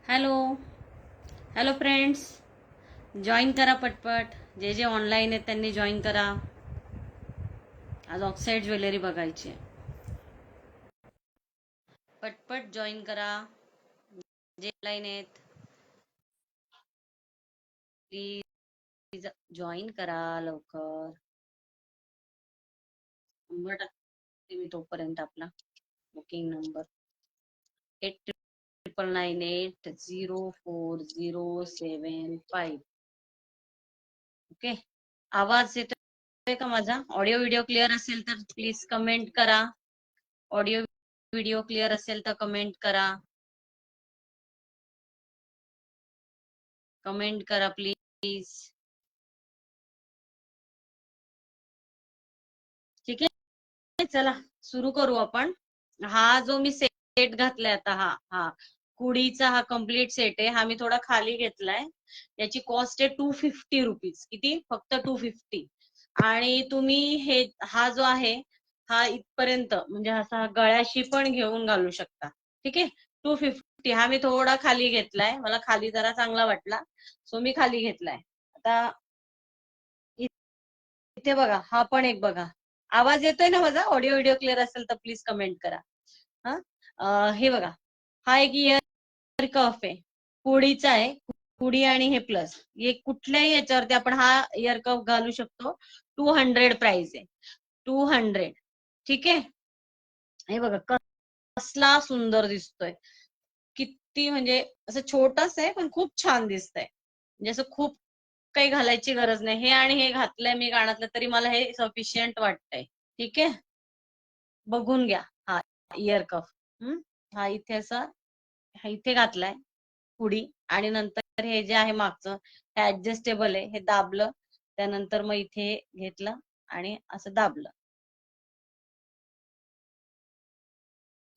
Hello hello friends, join करा पटपट. जे जे ऑनलाईन आहेत त्यांनी जॉईन करा. आज ऑक्साईड ज्वेलरी बघायची आहे. पटपट जॉईन करा. जे ऑनलाईन आहेत प्लीज जॉईन करा लवकर. नंबर टाकते मी तोपर्यंत. आपला बुकिंग नंबर 89980407 ओके. आवाज येतोय का माझा? ऑडिओ व्हिडिओ क्लिअर असेल तर प्लीज कमेंट करा. ऑडिओ व्हिडिओ क्लिअर असेल तर कमेंट करा. कमेंट करा प्लीज. ठीक आहे, चला सुरू करू आपण. हा जो मी सेट घातलाय आता, हा हा कुडीचा हा कम्प्लीट सेट आहे. हा मी थोडा खाली घेतलाय. याची कॉस्ट आहे 250 रुपीज. किती? फक्त 250. आणि तुम्ही हा जो आहे हा इथपर्यंत म्हणजे असा गळ्याशी पण घेऊन घालू शकता. ठीक आहे, 250. हा मी थोडा खाली घेतलाय, मला खाली जरा चांगला वाटला, सो मी खाली घेतलाय. आता इथे बघा, हा पण एक बघा. आवाज येतोय ना माझा? ऑडिओ व्हिडिओ क्लिअर असेल तर प्लीज कमेंट करा. हे बघा, हा एक इयर कफ आहे, कुडीचा आहे. कुडी आणि हे प्लस, हे कुठल्याही याच्यावरती आपण हा इयर कफ घालू शकतो. 200 प्राइस आहे, 200. ठीक आहे, हे बघा कसला सुंदर दिसतोय. किती म्हणजे असं छोटस आहे पण खूप छान दिसतंय. म्हणजे असं खूप काही घालायची गरज नाही. हे आणि हे घातलंय मी कानातलं तरी मला हे सफिशियंट वाटतंय. ठीक आहे, बघून घ्या. हा इयर कफ हा इथे असा, हा इथे घातलाय पुडी. आणि नंतर हे जे आहे मागचं, हे ऍडजस्टेबल आहे. हे दाबलं त्यानंतर मग इथे घेतलं आणि असं दाबलं.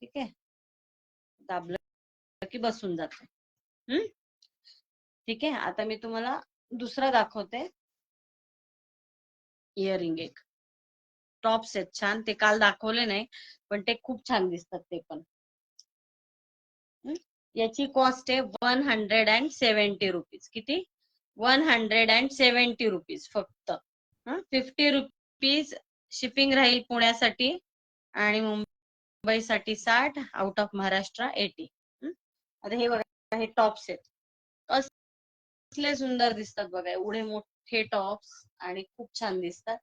ठीक आहे, दाबलं की बसून जातं. ठीक आहे, आता मी तुम्हाला दुसरा दाखवते. इयरिंग एक टॉप्स आहेत छान, ते काल दाखवले नाही पण ते खूप छान दिसतात ते पण. याची कॉस्ट आहे 170 रुपीज. किती? 170 रुपीज फक्त. 50 रुपीज शिपिंग राहील पुण्यासाठी आणि मुंबईसाठी 60, आउट ऑफ महाराष्ट्र 80. आता हे बघा, हे टॉप्स आहेत, कसले सुंदर दिसतात बघा. एवढे मोठे टॉप्स आणि खूप छान दिसतात.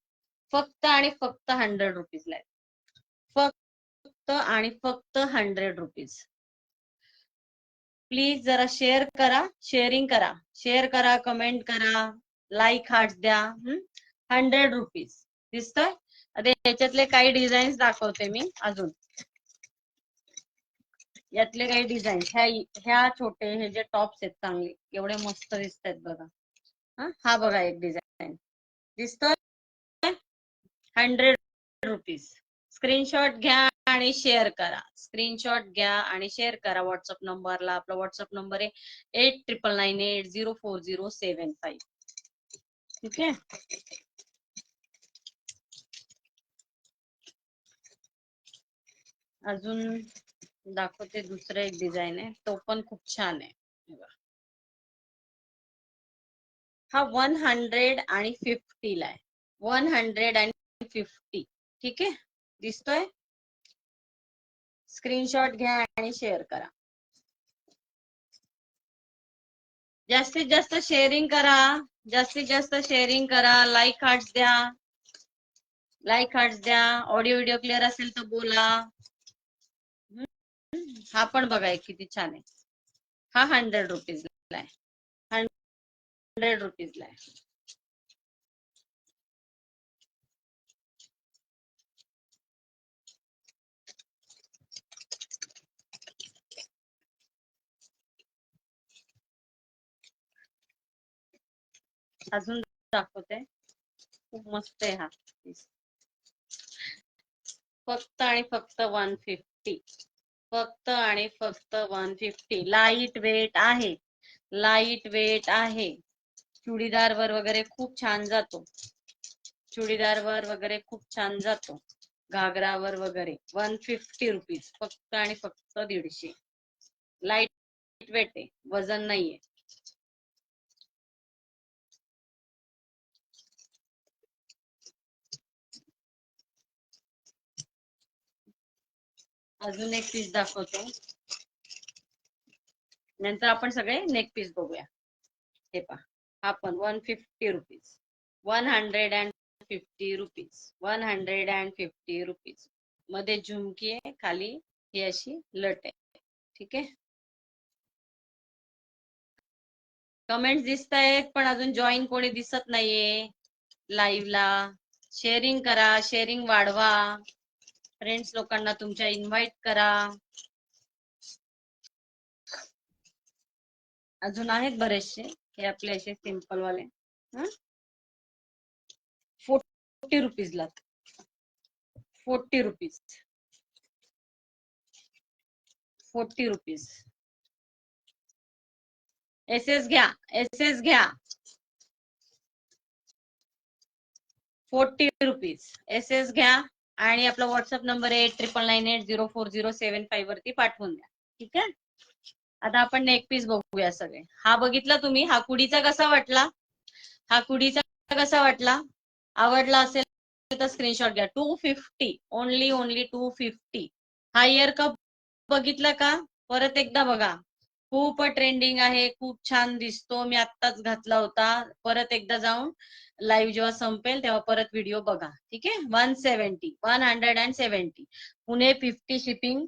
फक्त आणि फक्त 100 रुपीजला आहेत. फक्त आणि फक्त 100 रुपीज. प्लीज जरा शेअर करा, शेअरिंग करा, शेअर करा, कमेंट करा, लाईक हार्ट द्या. 100 रुपीज दिसतोय. आता याच्यातले काही डिझाईन्स दाखवते मी अजून. यातले काही डिझाईन्स, ह्या छोटे हे जे टॉप्स आहेत चांगले, एवढे मस्त दिसत आहेत बघा. हा बघा एक डिझाईन दिसतोय. 100 रुपीज. स्क्रीनशॉट घ्या आणि शेअर करा. स्क्रीनशॉट घ्या आणि शेअर करा व्हॉट्सअप नंबरला. आपला व्हॉट्सअप नंबर आहे 89980407 ठीक आहे. अजून दाखवते. दुसरा एक डिझाईन आहे, तो पण खूप छान आहे. हा 150 ला आहे. 150. ठीक आहे, दिसतोय. स्क्रीनशॉट घ्या आणि शेअर करा. जास्तीत जास्त शेअरिंग करा, जास्तीत जास्त शेअरिंग करा. लाईक हार्ट्स द्या, लाईक हार्ट्स द्या. ऑडिओ व्हिडिओ क्लिअर असेल तर बोला. हा पण बघा एक किती छान आहे. हा 100 रुपीजला आहे. 100 रुपीजला आहे. अजून दाखवते, खूप मस्त आहे हा पीस. फक्त आणि फक्त 150. फक्त आणि फक्त 150. लाईट वेट आहे, लाईट वेट आहे. चुडीदार वर वगैरे खूप छान जातो. चुडीदार वर वगैरे खूप छान जातो. घागरावर वगैरे. 150 रुपीज फक्त आणि फक्त 150. लाईट वेट आहे, वजन नाहीये. अजून एक पीस दाखवतो, नंतर आपण सगळे नेक पीस बघूया. हे पहा, हा पण 150 रुपीज, 150 रुपीज, 150 रुपीज मध्ये झुमकी आहे, खाली ही अशी लट आहे. ठीक आहे. कमेंट्स दिसत आहेत पण अजून जॉईन कोणी दिसत नाहीये लाईव्ह ला. शेअरिंग करा, शेअरिंग वाढवा, फ्रेंड्स लोकांना तुमच्या इन्व्हाइट करा. अजून आहेत बरेचसे, हे आपले असे सिंपल वाले. 40 रुपीज ला, 40 रुपीज, 40 रुपीज. एसएस घ्या, एसएस घ्या, 40 रुपीज एसएस घ्या. आणि आपला व्हॉट्सअप नंबर आहे 99980407 वरती पाठवून द्या. ठीक आहे. आता आपण नेक पीस बघूया सगळे. हा बघितला तुम्ही, हा कुडीचा कसा वाटला, हा कुडीचा कसा वाटला, आवडला असेल तर स्क्रीनशॉट घ्या. 250 ओनली 250. हा इयर कप बघितला का, परत एकदा बघा, खूप ट्रेंडिंग आहे, खूप छान दिसतो. मी आत्ताच घातला होता. परत एकदा जाऊन लाईव्ह जेव्हा संपेल तेव्हा परत व्हिडिओ बघा. ठीक आहे. 170 पुणे 50 शिपिंग,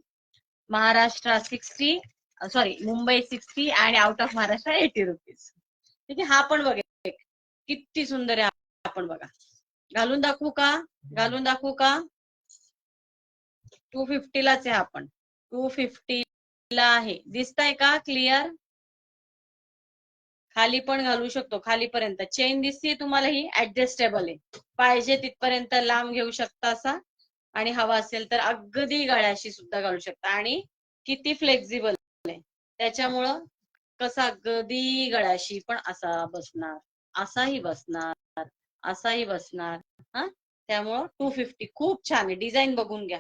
महाराष्ट्र 60, सॉरी मुंबई 60 आणि आउट ऑफ महाराष्ट्र 80 रुपीज. ठीक आहे. हा पण बघा किती सुंदर आहे. आपण बघा, घालून दाखवू का, घालून दाखवू का. 250 लाच आहे. आपण 250 ला आहे. दिसतंय का क्लिअर. खाली पण घालू शकतो, खालीपर्यंत चेन दिसते तुम्हाला, ही ऍडजस्टेबल आहे, पाहिजे तिथपर्यंत लांब घेऊ शकता असा. आणि हवा असेल तर अगदी गळ्याशी सुद्धा घालू शकता. आणि किती फ्लेक्झिबल आहे, त्याच्यामुळं कसा अगदी गळ्याशी पण असा बसणार, असाही बसणार, असाही बसणार. हा, त्यामुळं 250 खूप छान आहे. डिझाईन बघून घ्या.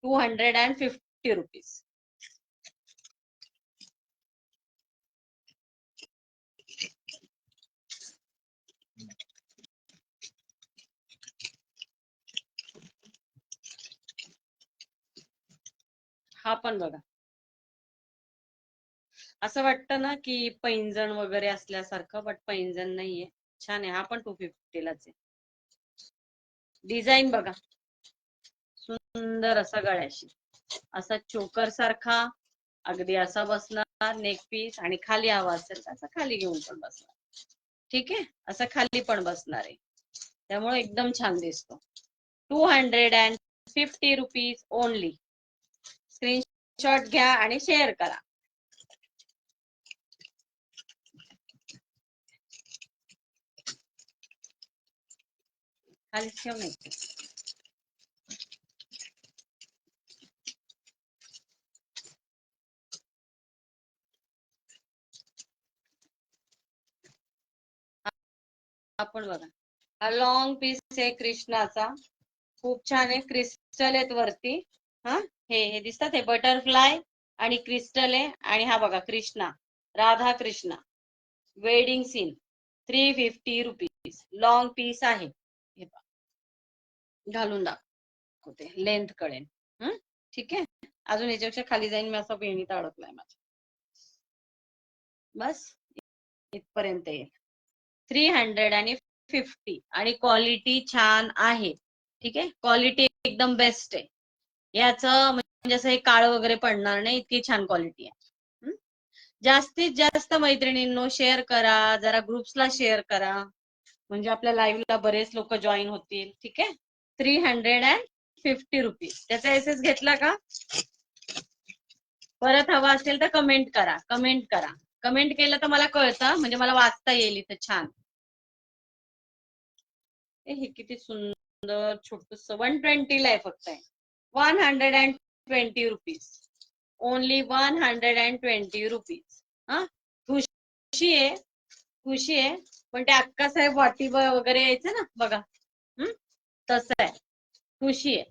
250 रुपीज. हा पण बघा, असं वाटतं ना की पैंजण वगैरे असल्यासारखं, बट पैंजण नाहीये. छान आहे. हा पण 250 लाच आहे. डिझाईन बघा, सुंदर असा गळ्याशी, असा चोकर सारखा अगदी असा बसणार नेक पीस. आणि खाली हवा असेल तर असं खाली घेऊन पण बसणार. ठीक आहे. असं खाली पण बसणार आहे, त्यामुळे एकदम छान दिसतो. 250 रुपीज ओनली. स्क्रीनशॉट घ्या आणि शेअर करा. खाली ठेव नाही. आपण बघा, हा लॉंग पीस आहे कृष्णाचा, खूप छान आहे. क्रिस्टल आहेत वरती. हा, हे दिसतात, हे बटरफ्लाय आणि क्रिस्टल आहे. आणि हा बघा Krishna, Radha Krishna wedding scene, 350 rupees. Long piece आहे. हे घालून दाखवते, लेंथ कळेल. ठीक आहे. अजून याच्यापेक्षा खाली जाईन मी, असा वेणीत अडकलाय माझा. बस इथपर्यंत येईल. 350 आणि क्वालिटी छान आहे. ठीक आहे. क्वालिटी एकदम बेस्ट आहे. याचं म्हणजे असं हे काळ वगैरे पडणार नाही, इतकी छान क्वालिटी आहे. जास्तीत जास्त मैत्रिणींनो शेअर करा, जरा ग्रुप्सला शेअर करा, म्हणजे आपल्या लाईव्हला बरेच लोक जॉईन होतील. ठीक आहे. 350 रुपीज. त्याचा एसएस घेतला का, परत हवा असेल तर कमेंट करा, कमेंट करा. कमेंट केलं तर मला कळतं, म्हणजे मला वाचता येईल इथं छान. हे किती सुंदर छोटस, 120 ला आहे फक्त. 120 रुपीज ओनली, 120 रुपीज. हा, खुशी आहे, खुशी आहे. पण ते अक्कासाहेब वाटी वगैरे यायचं ना बघा, तसं आहे. खुशी आहे.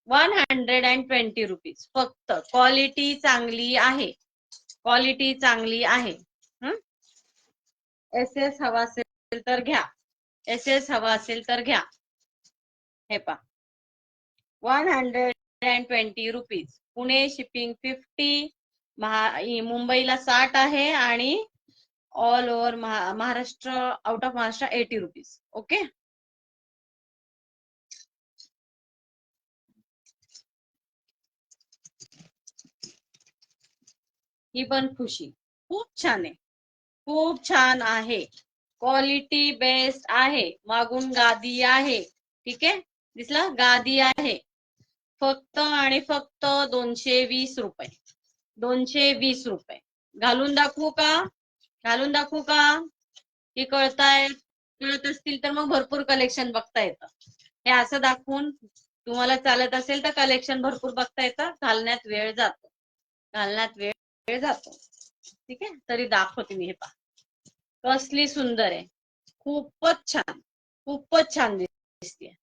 120 रुपीज फक्त. क्वालिटी चांगली आहे, क्वालिटी चांगली आहे. SS हवा असेल तर घ्या, SS हवा असेल तर घ्या. हे पा 120 रुपीज. पुणे शिपिंग 50, मुंबईला 60 आहे आणि all over Maharashtra, out of Maharashtra 80 rupees. Okay. ही पण खुशी खूप छान आहे, खूप छान आहे. क्वालिटी बेस्ट आहे. मागून गादी आहे. ठीक आहे, दिसला, गादी आहे. फक्त आणि फक्त 220 रुपये. 220 रुपये. घालून दाखवू का? घालून दाखवू का? की कळत असतील तर मग भरपूर कलेक्शन बघता येतं. हे असं दाखवून तुम्हाला चालत असेल तर कलेक्शन भरपूर बघता येतं. घालण्यात वेळ जातो, घालण्यात वेळ जातो. ठीक आहे, तरी दाखवते मी. हे पहा कसली सुंदर आहे, खूपच छान, खूपच छान दिसते.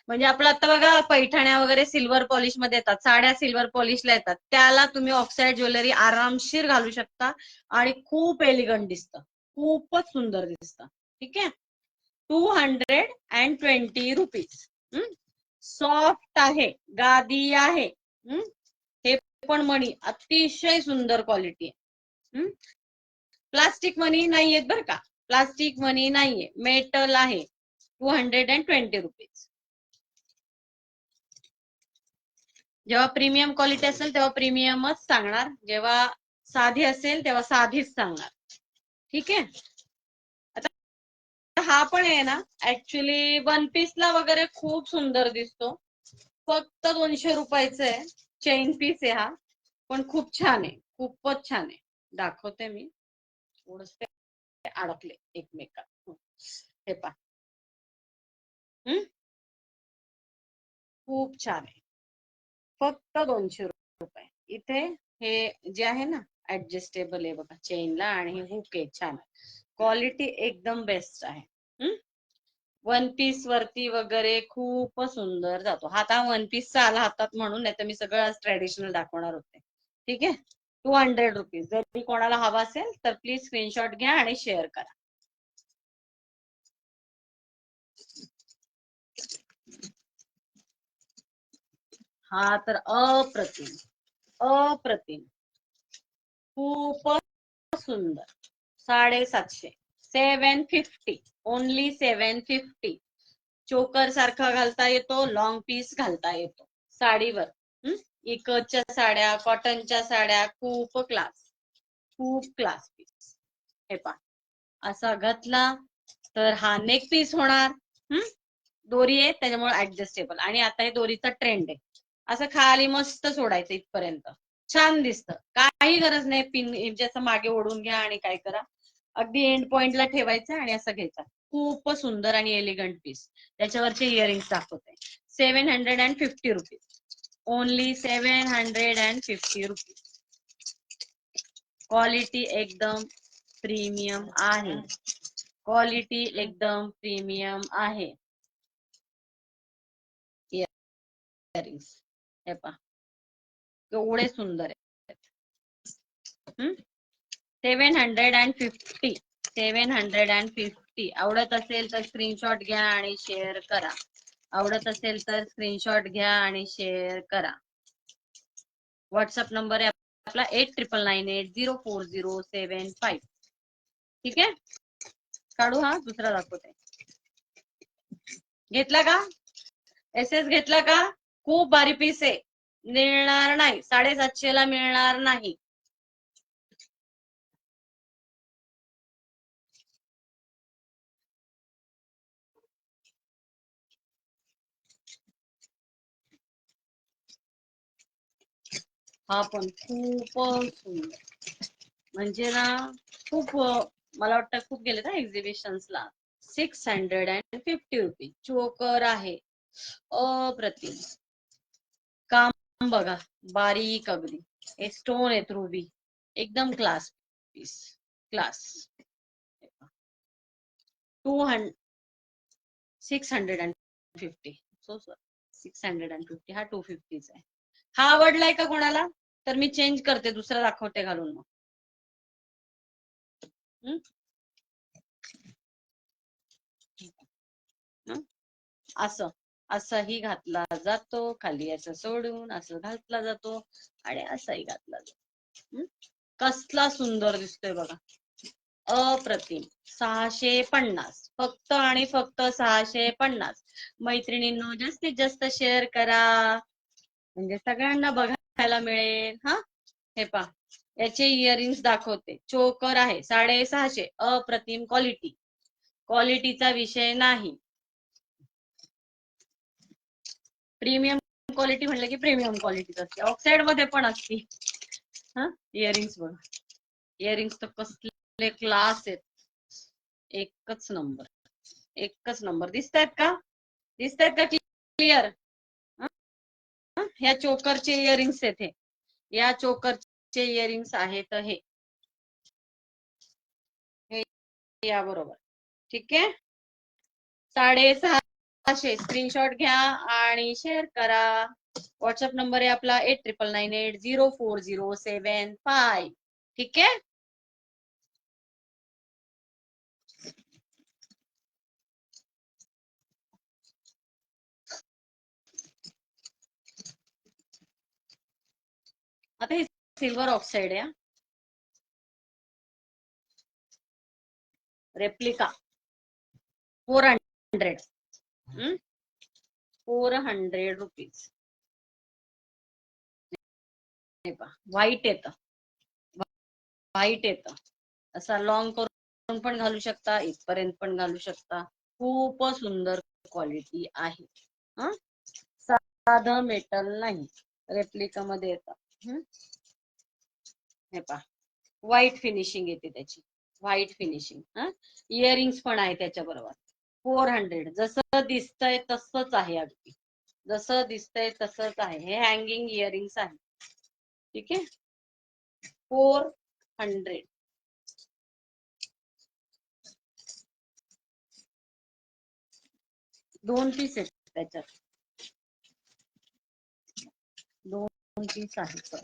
म्हणजे आपलं आता बघा पैठण्या वगैरे सिल्वर पॉलिश मध्ये येतात, साड्या सिल्वर पॉलिशला येतात, त्याला तुम्ही ऑक्साईड ज्वेलरी आरामशीर घालू शकता आणि खूप एलिगंट दिसतं, खूपच सुंदर दिसतं. ठीक आहे, 220 रुपीज. सॉफ्ट आहे, गादी आहे. हे पण मणी अतिशय सुंदर क्वालिटी आहे. प्लास्टिक मनी नाहीयेत बरं का, प्लास्टिक मनी नाहीये, मेटल आहे. 220 रुपीज. जेव्हा प्रीमियम क्वालिटी असेल तेव्हा प्रीमियमच सांगणार, जेव्हा साधी असेल तेव्हा साधीच सांगणार. ठीक आहे. आता हा पण आहे ना, ऍक्च्युली वन पीसला वगैरे खूप सुंदर दिसतो. फक्त 200 रुपयाचं आहे. चेन पीस आहे हा, पण खूप छान आहे, खूपच छान आहे. दाखवते मी. थोडसे अडकले एकमेकात. हे पहा, खूप छान आहे. फक्त 200 रुपये. इथे हे जे आहे ना ऍडजस्टेबल आहे बघा, चेनला आणि हुक आहे. छान क्वालिटी, एकदम बेस्ट आहे. वन पीस वरती वगैरे खूप सुंदर जातो. हा वन पीसचा आला हातात म्हणून, नाही तर मी सगळं आज ट्रेडिशनल दाखवणार होते. ठीक आहे, 200 रुपीज. जर कोणाला हवा असेल तर प्लीज स्क्रीनशॉट घ्या आणि शेअर करा. हा तर अप्रतिम, अप्रतिम, खूपच सुंदर. 750, 750, ओनली 750. चोकर सारखा घालता येतो, लॉंग पीस घालता येतो साडीवर. इकच्या साड्या, कॉटनच्या साड्या, खूप क्लास, खूप क्लास पीस. हे पहा असा घातला तर हा नेक पीस होणार. दोरी आहे त्याच्यामुळे ऍडजस्टेबल, आणि आता हे दोरीचा ट्रेंड आहे. असं खाली मस्त सोडायचं इथपर्यंत, छान दिसतं. काही गरज नाही पिन जसं मागे ओढून घ्या आणि काय करा, अगदी एंड पॉइंटला ठेवायचं आणि असं घ्यायचा. खूप सुंदर आणि एलिगंट पीस. त्याच्यावरचे इयरिंग्स दाखवते. 750 रुपीज. Only 750 rupees. क्वालिटी एकदम प्रीमियम आहे, क्वालिटी एकदम प्रीमियम आहे. इयरिंग्स हे पहा केवढे सुंदर आहेत. 750, 750. आवडत असेल तर स्क्रीनशॉट घ्या आणि शेअर करा. आवडत असेल तर स्क्रीनशॉट घ्या आणि शेअर करा. व्हॉट्सअप नंबर आहे आपला 8998904075. ठीक आहे, काढू. हा दुसरा दाखवते. घेतला का? SS घेतला का? खूप भारी पीस आहे, मिळणार नाही, 750 ला मिळणार नाही. हा पण खूप सुंदर, म्हणजे ना खूप, मला वाटतं खूप गेले ना एक्झिबिशन्सला. 650 रुपीज. चोकर आहे, अप्रतिम. काम बघा, बारीक अगदी. स्टोन आहेत रुबी, एकदम क्लास पीस, क्लास. 650. सो 650 हा 250 आहे. हा आवडलाय का कोणाला? तर मी चेंज करते, दुसरा दाखवते घालून मग. असं असंही घातला जातो, खाली असं सोडून असं घातला जातो आणि असाही घातला जातो. कसला सुंदर दिसतोय बघा, अप्रतिम. 650, फक्त आणि फक्त 650. मैत्रिणींनो, जास्तीत जास्त शेअर करा म्हणजे सगळ्यांना बघायला मिळेल. हा, हे पहा, याचे इयरिंग्स दाखवते. चोकर आहे 650, अप्रतिम क्वालिटी. क्वालिटीचा विषय नाही. प्रीमियम क्वालिटी म्हणलं की प्रीमियम क्वालिटीच असते, ऑक्साईड मध्ये पण असते. हा, इयरिंग्स बघा, इयरिंग्स तर कसले क्लास आहेत, एकच नंबर, एकच नंबर. दिसतायत का? दिसतायत का क्लिअर? ह्या चोकरचे इयरिंग्स आहेत हे, या चोकरचे इयरिंग्स आहेत हे, या बरोबर. ठीक आहे, 650. स्क्रीनशॉट घ्या आणि शेअर करा. व्हॉट्सअप नंबर आहे आपला 8998804075. ठीक आहे. आता हे सिल्वर ऑक्साइड आहे, रेप्लिका 400. 400 रुपीज. व्हाईट येतं, व्हाईट येतं. असा लॉंग करून पण घालू शकता, इथपर्यंत पण घालू शकता. खूप सुंदर क्वालिटी आहे. साधं मेटल नाही, रेप्लिका मध्ये येतं. हे पहा, व्हाईट फिनिशिंग येते त्याची, व्हाईट फिनिशिंग. इयरिंग्स पण आहे त्याच्या बरोबर. 400. जसं दिसतंय तसंच आहे, अगदी जसं दिसतंय तसंच आहे. हे हँगिंग इयरिंग्स आहे. ठीक आहे, 400. 2 पीस आहेत त्याच्यात, 2 पीस आहेत.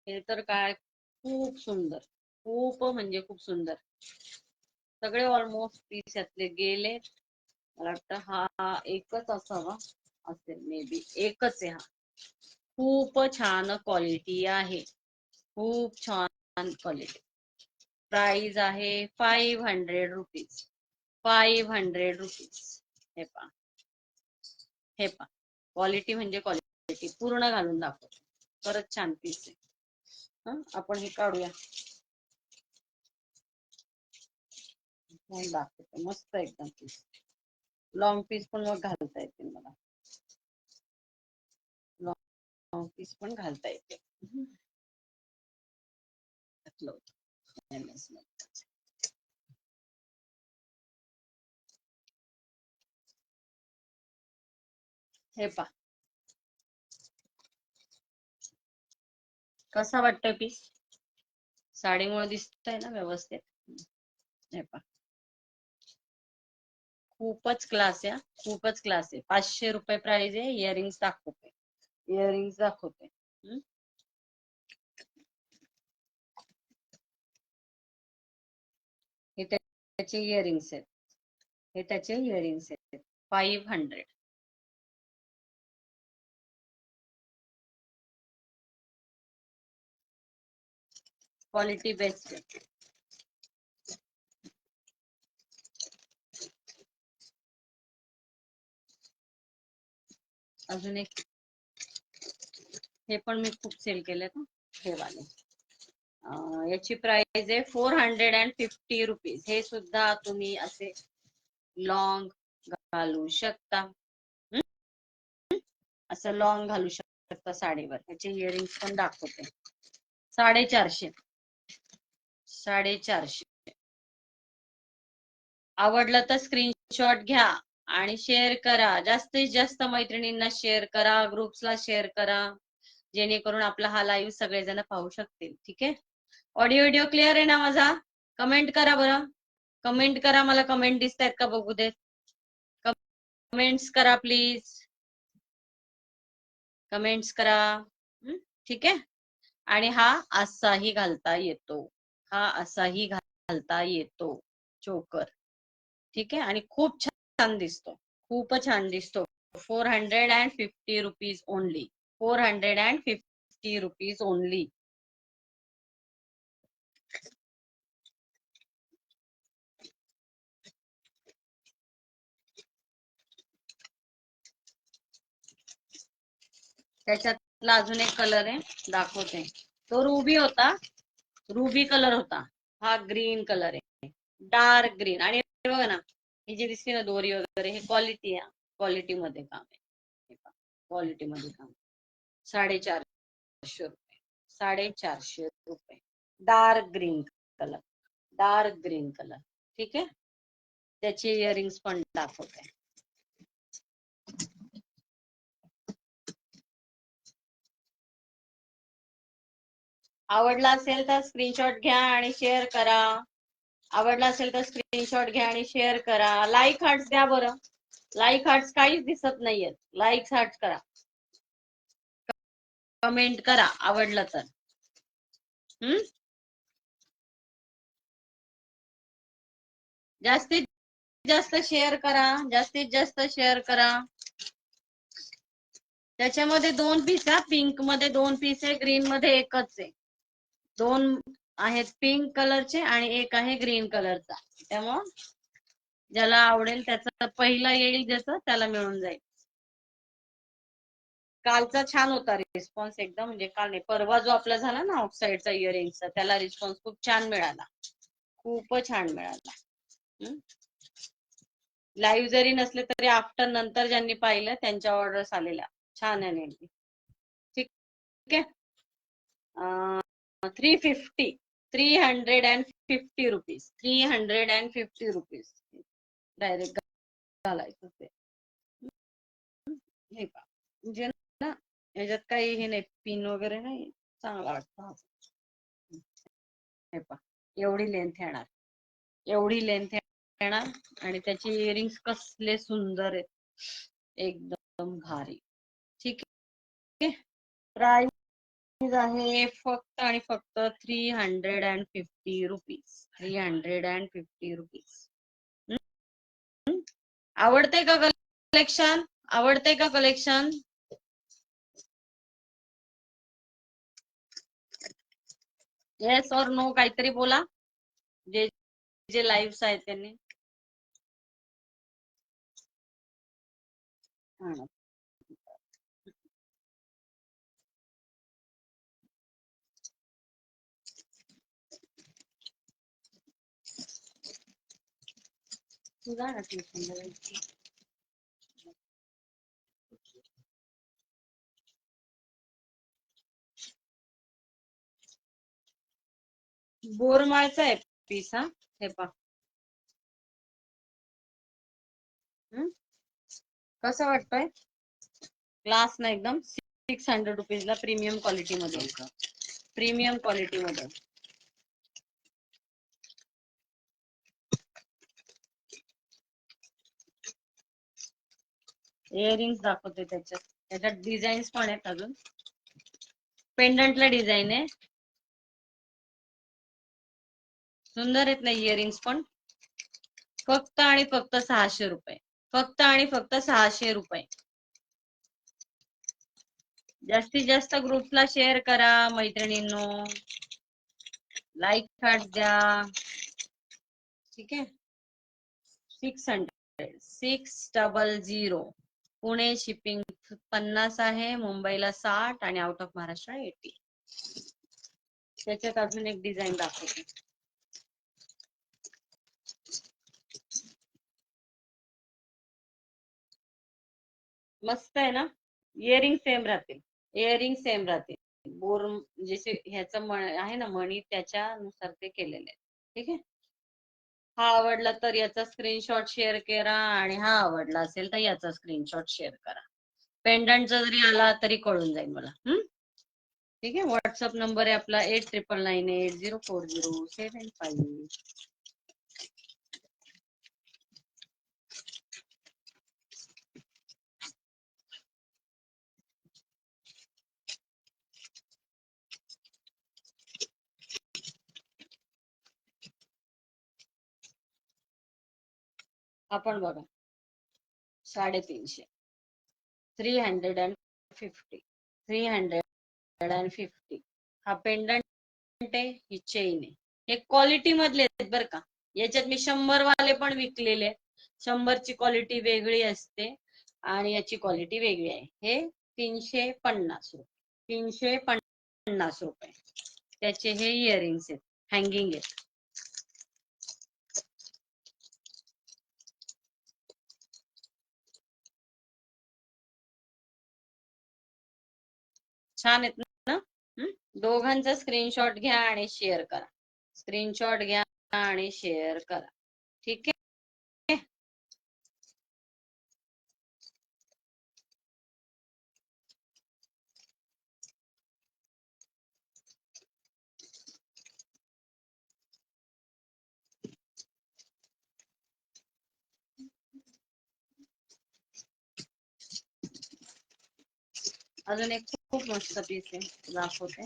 हे तर काय, खूप सुंदर, खूप म्हणजे खूप सुंदर. सगळे ऑलमोस्ट पीस यातले गेले. मला वाटतं हा एकच असावा, असेल मे बी, एकच आहे हा. खूप छान क्वालिटी आहे, खूप छान क्वालिटी. प्राइस आहे 500 रुपीज. 500 रुपीज. हे पहा, हे पहा, क्वालिटी म्हणजे क्वालिटी. पूर्ण घालून दाखवतो, खरंच छान पीस आहे. आपण हे काढूया, दाखवतो. मस्त एकदम पीस, लॉंग पीस पण मग घालता येते मला, लॉंग पीस पण घालता येते. हे पहा, कसा वाटतोय पीस? साडीमुळे दिसतंय ना व्यवस्थित? हे पहा, खूपच क्लास आहे, खूपच क्लास आहे. 500 रुपये प्राइस आहे. इयरिंग्स दाखवते, इयरिंग्स दाखवते. हे त्याचे इयरिंग्स आहेत, हे त्याचे इयरिंग्स आहेत. 500. क्वालिटी बेस्ट आहे. अजून एक, हे पण मी खूप सेल केले ना, हे वाले. याची प्राइस आहे 450 रुपीज. हे सुद्धा तुम्ही असे लॉंग घालू शकता, असं लॉंग घालू शकता साडीवर. याचे इयरिंग्स पण दाखवते. 450. 450. आवडलं तर स्क्रीनशॉट घ्या आणि शेअर करा. जास्तीत जास्त मैत्रिणींना शेअर करा, ग्रुप्सला शेअर करा, जेणेकरून आपला हा लाईव्ह सगळेजण पाहू शकतील. ठीक आहे, ऑडिओ व्हिडिओ क्लिअर आहे ना माझा? कमेंट करा बरं, कमेंट करा, मला कमेंट दिसतायत का बघू देत. कमेंट्स करा प्लीज, कमेंट्स करा. ठीक आहे. आणि हा असाही घालता येतो, हा असाही घालता येतो चोकर. ठीक आहे. आणि खूप छान दिसतो, खूप छान दिसतो. 450 रुपीज ओनली, 450 रुपीज ओनली. त्याच्यातला अजून एक कलर आहे, दाखवते. तो रुबी होता, रुबी कलर होता. हा ग्रीन कलर आहे, डार्क ग्रीन. आणि बघा ना, ही जी दिसते ना दोरी वगैरे, हे क्वालिटी आहे, क्वालिटी मध्ये काम आहे, क्वालिटी मध्ये काम. 450 रुपये, 450 रुपये. Dark green colour, dark green colour. ठीक आहे. त्याचे इयरिंग्स पण दाखवते. आवडला असेल तर स्क्रीनशॉट घ्या आणि शेअर करा. आवडला असेल तर स्क्रीनशॉट घ्या आणि शेअर करा. लाईक हार्ट्स द्या बरं, लाईक हार्ट्स काहीच दिसत नाहीयेत. लाईक हार्ट्स करा, कमेंट करा आवडलं तर. जास्तीत जास्त शेअर करा, जास्तीत जास्त शेअर करा. त्याच्यामध्ये 2 पीस आहे, पिंक मध्ये 2 पीस आहे, ग्रीन मध्ये एकच आहे. 2 आहेत पिंक कलरचे आणि एक आहे ग्रीन कलरचा. त्यामुळं ज्याला आवडेल त्याचा पहिला येईल, ज्याचं त्याला मिळून जाईल. कालचा छान होता रिस्पॉन्स एकदम, म्हणजे काल नाही परवा जो आपला झाला ना ऑफसाईडचा इयरिंगचा, त्याला रिस्पॉन्स खूप छान मिळाला, खूप छान मिळाला. लाईव्ह जरी नसले तरी आफ्टर नंतर ज्यांनी पाहिलं त्यांच्या ऑर्डर्स आलेल्या छान आहे नेमकी. ठीक आहे. 350 350 रुपीज, 350 रुपीज डायरेक्ट घालायचं ते. हे का म्हणजे ना, याच्यात काही हे नाही, पिन वगैरे नाही, चांगला वाटतं. हे पा, एवढी लेंथ येणार, एवढी लेंथ येणार. आणि त्याचे इयरिंग्स कसले सुंदर आहेत, एकदम भारी. ठीक आहे. प्राइस आहे फक्त आणि फक्त 350 रुपीज, 350 रुपीज. आवडते का कलेक्शन, आवडते का कलेक्शन? येस और नो काहीतरी बोला, जे जे लाईव्ह आहेत त्यांनी. तुझा ना ट्युशन बोरमाळचा आहे पीस. हा हे पा, कसं वाटतंय? क्लास ना एकदम. 600 रुपीजला प्रीमियम क्वालिटी मध्ये, प्रीमियम क्वालिटी मध्ये. इयरिंग्स दाखवते त्याच्यात, त्याच्यात डिझाईन्स पण आहेत अजून. पेंडंटला डिझाईन आहे, सुंदर आहेत ना इयरिंग्स पण. फक्त आणि फक्त 600 रुपये, फक्त आणि फक्त 600 रुपये. जास्तीत जास्त ग्रुपला शेअर करा मैत्रिणींनो, लाईक हार्ट द्या. ठीक आहे. 600 पुणे शिपिंग 50 आहे, मुंबईला 60 आणि आउट ऑफ महाराष्ट्र 80. त्याच्यात अजून एक डिझाईन दाखवते. मस्त आहे ना. इयरिंग सेम राहतील, इयरिंग सेम राहतील. बोर जसे ह्याचं आहे ना मणी, त्याच्यानुसार ते केलेले आहे. ठीक आहे. हा आवडला तर याचा स्क्रीनशॉट शेअर करा, आणि हा आवडला असेल तर याचा स्क्रीनशॉट शेअर करा. पेंडंटचा जरी आला तरी कळून जाईल मला. ठीक आहे. व्हॉट्सअप नंबर आहे आपला 8998040755. आपण बघा 350, 350, 350. हा पेंडंट आहे, ही चेन आहे. हे क्वालिटी मधले आहेत बरं का. याच्यात मी 100 वाले पण विकलेले. 100 ची क्वालिटी वेगळी असते आणि याची क्वालिटी वेगळी आहे. हे 350 रुपये, 350 रुपये त्याचे हे इयरिंग्स आहेत, हँगिंग आहेत. छान आहेत ना. दोघांचा स्क्रीनशॉट घ्या आणि शेअर करा. स्क्रीनशॉट घ्या आणि शेअर करा. ठीक आहे. अजून एक खूप मस्त पीस आहे, दाखवते.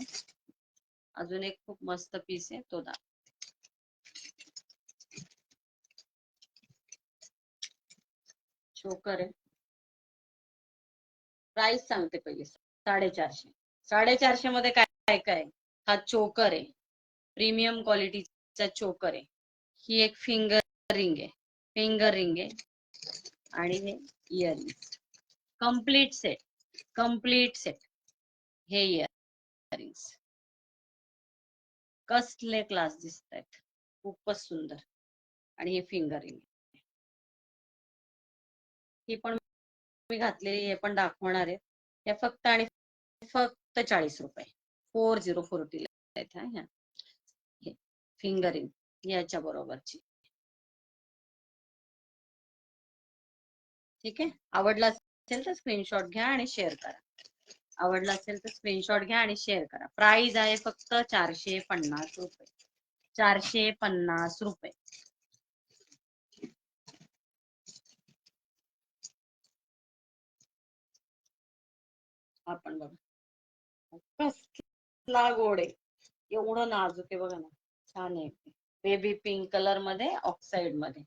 अजून एक खूप मस्त पीस आहे, तो दाखव. चोकर आहे. प्राइस सांगते पहिले. 450. 450 मध्ये काय काय? हा चोकर आहे, प्रीमियम क्वालिटीचा चोकर आहे. ही एक फिंगर रिंग आहे, फिंगर रिंग आहे. आणि हे earring complete set, complete set. हे इयरिंग्स कसले क्लास दिसत आहेत, खूपच सुंदर. आणि हे फिंगर रिंग, ही पण मी घातलेली, हे पण दाखवणार आहे. हे फक्त आणि फक्त 40 रुपये, 4040 ला. फिंगरिंग याच्या बरोबरची. ठीक आहे. आवडला असेल तर स्क्रीनशॉट घ्या आणि शेअर करा. आवडला असेल तर स्क्रीनशॉट घ्या आणि शेअर करा. प्राइस आहे फक्त 450 रुपये, 450 रुपये. आपण बघा कसला गोड आहे, एवढं नाजूक आहे बघा ना, छान आहे. बेबी पिंक कलर मध्ये, ऑक्साइड मध्ये.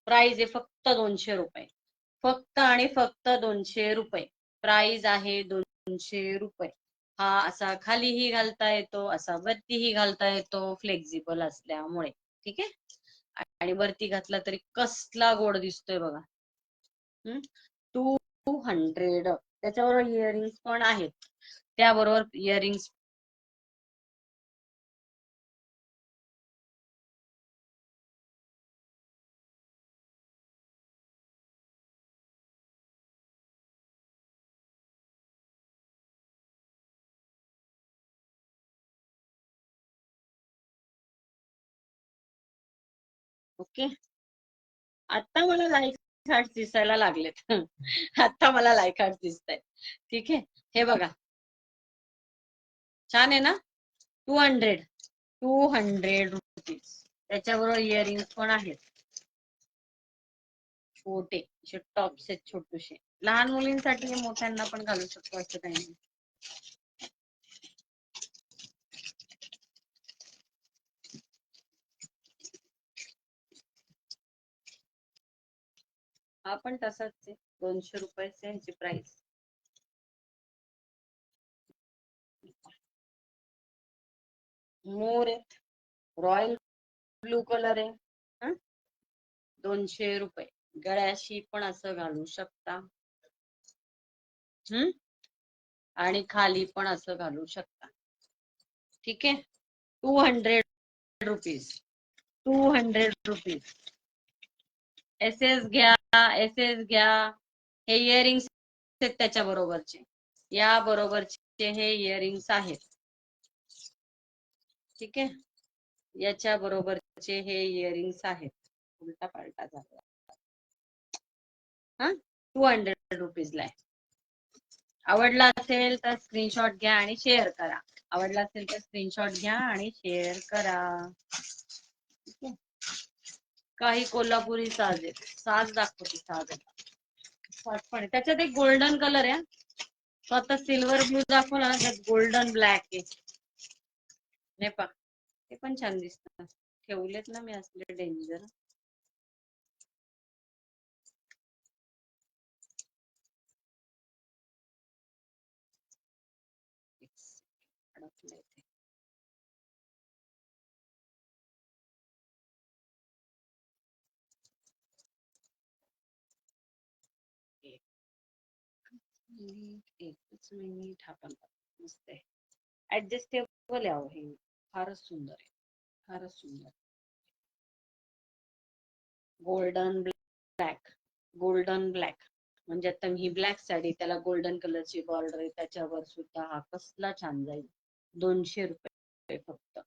प्राइस आहे फक्त 200 रुपये, फक्त आणि फक्त 200 रुपये. प्राइस आहे 200 रुपये. हा असा खालीही घालता येतो, असा वरतीही घालता येतो, फ्लेक्झिबल असल्यामुळे. ठीक आहे. आणि वरती घातला तरी कसला गोड दिसतोय बघा. 200. त्याच्याबरोबर इयरिंग्स पण आहेत, त्याबरोबर इयरिंग्स. ओके. आता मला लाईक हार्ट दिसायला लागलेत. आता मला लाईक हार्ट दिसत आहेत. ठीक आहे. हे बघा, छान आहे ना. 200, 200 रुपीज. त्याच्याबरोबर इयरिंग्स पण आहेत, छोटे असे टॉप्स आहेत, छोटूशे. लहान मुलींसाठी, मोठ्यांना पण घालू शकतो, असं काही नाही. हा पण तसाच आहे, 200 रुपयाचे ह्याची प्राइस. मोर आहे, रॉयल ब्लू कलर आहे. 200 रुपये. गळ्याशी पण असं घालू शकता. आणि खाली पण असं घालू शकता. ठीक आहे. 200 रुपीज, 200 रुपीज. एसएस घ्या, एसएस घ्या. हे इयरिंग्स आहेत त्याच्या बरोबरचे, या बरोबरचे हे इयरिंग्स आहेत. ठीक आहे. याच्या बरोबरचे हे इयरिंग्स आहेत. उलटा पालटा झाला. 200 रुपीजला आहे. आवडला असेल तर स्क्रीनशॉट घ्या आणि शेअर करा. आवडला असेल तर स्क्रीनशॉट घ्या आणि शेअर करा. काही कोल्हापुरी साज आहेत, साज दाखवते. साज पण त्याच्यात एक गोल्डन कलर आहे. स्वतः सिल्वर ब्लू दाखवला ना, त्यात गोल्डन ब्लॅक आहे. नाही पा, ते पण छान दिसतात. ठेवलेत ना मी असले डेंजर. एकच मिनिट आपण मस्त आहे. ऍडजस्टेबल आहे हे, फारच सुंदर आहे, फारच सुंदर. गोल्डन ब्लॅक, गोल्डन ब्लॅक म्हणजे आता ही ब्लॅक साडी, त्याला गोल्डन कलरची बॉर्डर आहे, त्याच्यावर सुद्धा हा कसला छान जाईल. 200 रुपये फक्त,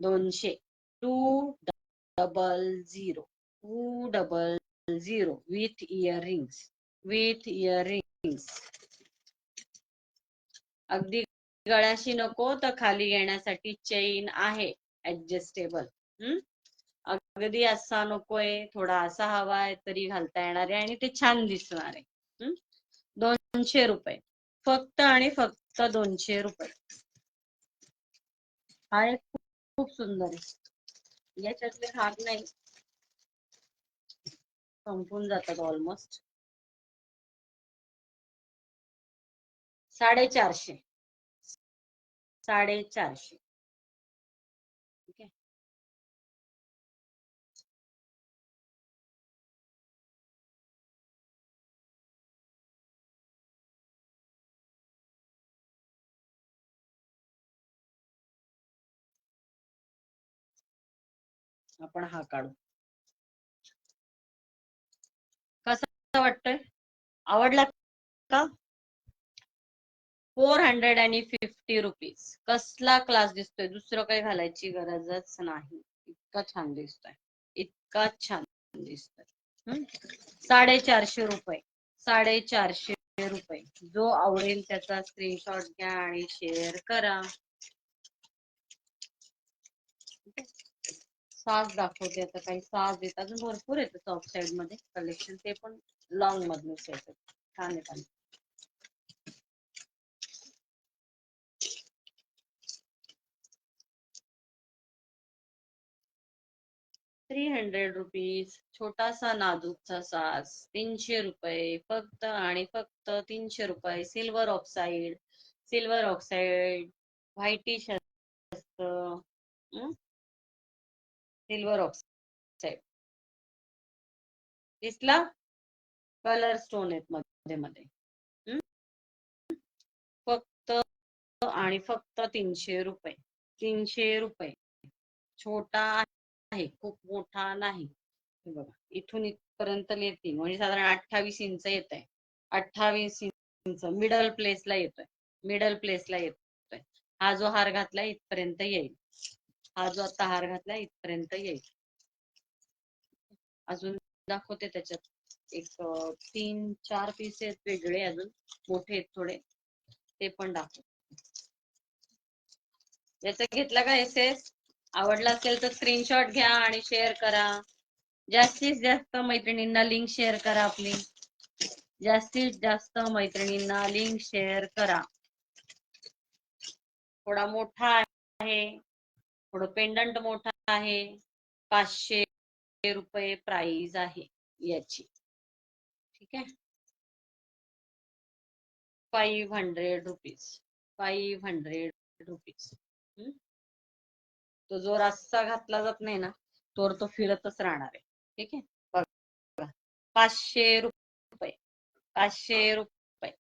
200. 200, 200 विथ इयरिंग्स, विथ इयरिंग्स. अगदी गळ्याशी नको तर खाली येण्यासाठी चेन आहे ऍडजस्टेबल. अगदी असा नकोय, थोडा असा हवाय तरी घालता येणार आहे आणि ते छान दिसणार आहे. 200 रुपये फक्त आणि फक्त 200 रुपये. हा एक खूप सुंदर आहे. याच्यातले भाग नाही, संपून जातात ऑलमोस्ट. 450, 450. ठीक आहे. आपण हा काढू. कसा वाटतोय, आवडला का? 450 रुपीज. कसला क्लास दिसतोय, दुसरं काही घालायची गरजच नाही. इतका छान दिसतोय, इतका छान दिसतोय. 450 रुपये, 450 रुपये. जो आवडेल त्याचा स्क्रीनशॉट घ्या आणि शेअर करा. साज दाखवते आता, काही साज येतात अजून भरपूर येतं सॉफ्ट साईड मध्ये कलेक्शन, ते पण लॉंग मधूनच येतात. छान येतात. 300 रुपीज. छोटासा नाजूकचा साज 300 रुपये फक्त आणि फक्त 300 रुपये. Silver oxide, silver oxide whitish असतं. सिल्वर ऑक्साइड दिसला, कलर स्टोन आहेत मध्ये मध्ये. फक्त आणि फक्त 300 रुपये, 300 रुपये. छोटा आहे, खूप मोठा नाही. हे बघा, इथून इथपर्यंत येते म्हणजे साधारण 28 इंच येत आहे. 28 इंच मिडल प्लेसला येतोय, मिडल प्लेसला येतोय. हा जो हार घातला इथपर्यंत येईल, हा जो आता हार घातला इथपर्यंत येईल. अजून दाखवते त्याच्यात एक 3-4 पीस आहेत वेगळे, अजून मोठे आहेत थोडे, ते पण दाखवते. याचा घेतला का एसएस? आवडला असेल तर स्क्रीनशॉट घ्या आणि शेअर करा. जास्तीत जास्त मैत्रिणींना लिंक शेअर करा आपली. जास्तीत जास्त मैत्रिणींना लिंक शेअर करा. थोडा मोठा आहे, थोडं पेंडंट मोठा आहे. 500 रुपये प्राइस आहे याची. ठीक आहे, 500 रुपीज, 500 रुपीज. तो जो रस्सा घातला जात नाही ना, तो फिरतच राहणार आहे. ठीक आहे, बघा 500 रुपये, 500 रुपये.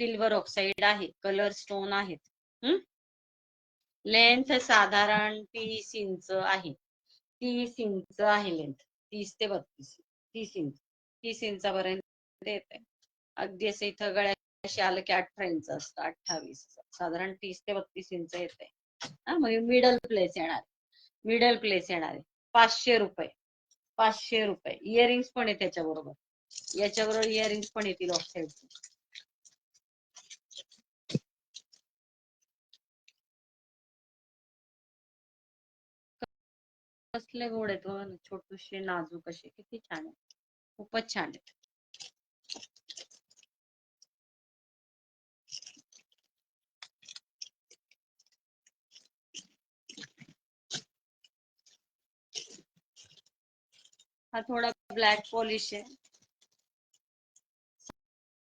सिल्वर ऑक्साइड आहे, कलर स्टोन आहेत. लेंथ साधारण 30 इंच आहे, 30 इंच आहे लेंथ, 30 ते 32, 30 इंच, 30 इंचापर्यंत येते. अगदी असं इथं गळ्याशी आलं की 18 इंच असतं, 28, साधारण 30 ते 32 इंच येते. म्हणजे मिडल प्लेस येणार, मिडल प्लेस येणार आहे. 500 रुपये, 500 रुपये. इयरिंग्स पण आहे त्याच्याबरोबर, याच्याबरोबर इयरिंग्स पण येतील ऑक्साईडचे. कसले गोड आहेत बघा, छोटूशे नाजूक असे, किती छान आहे, खूपच छान आहेत. हा थोडा ब्लॅक पॉलिश आहे,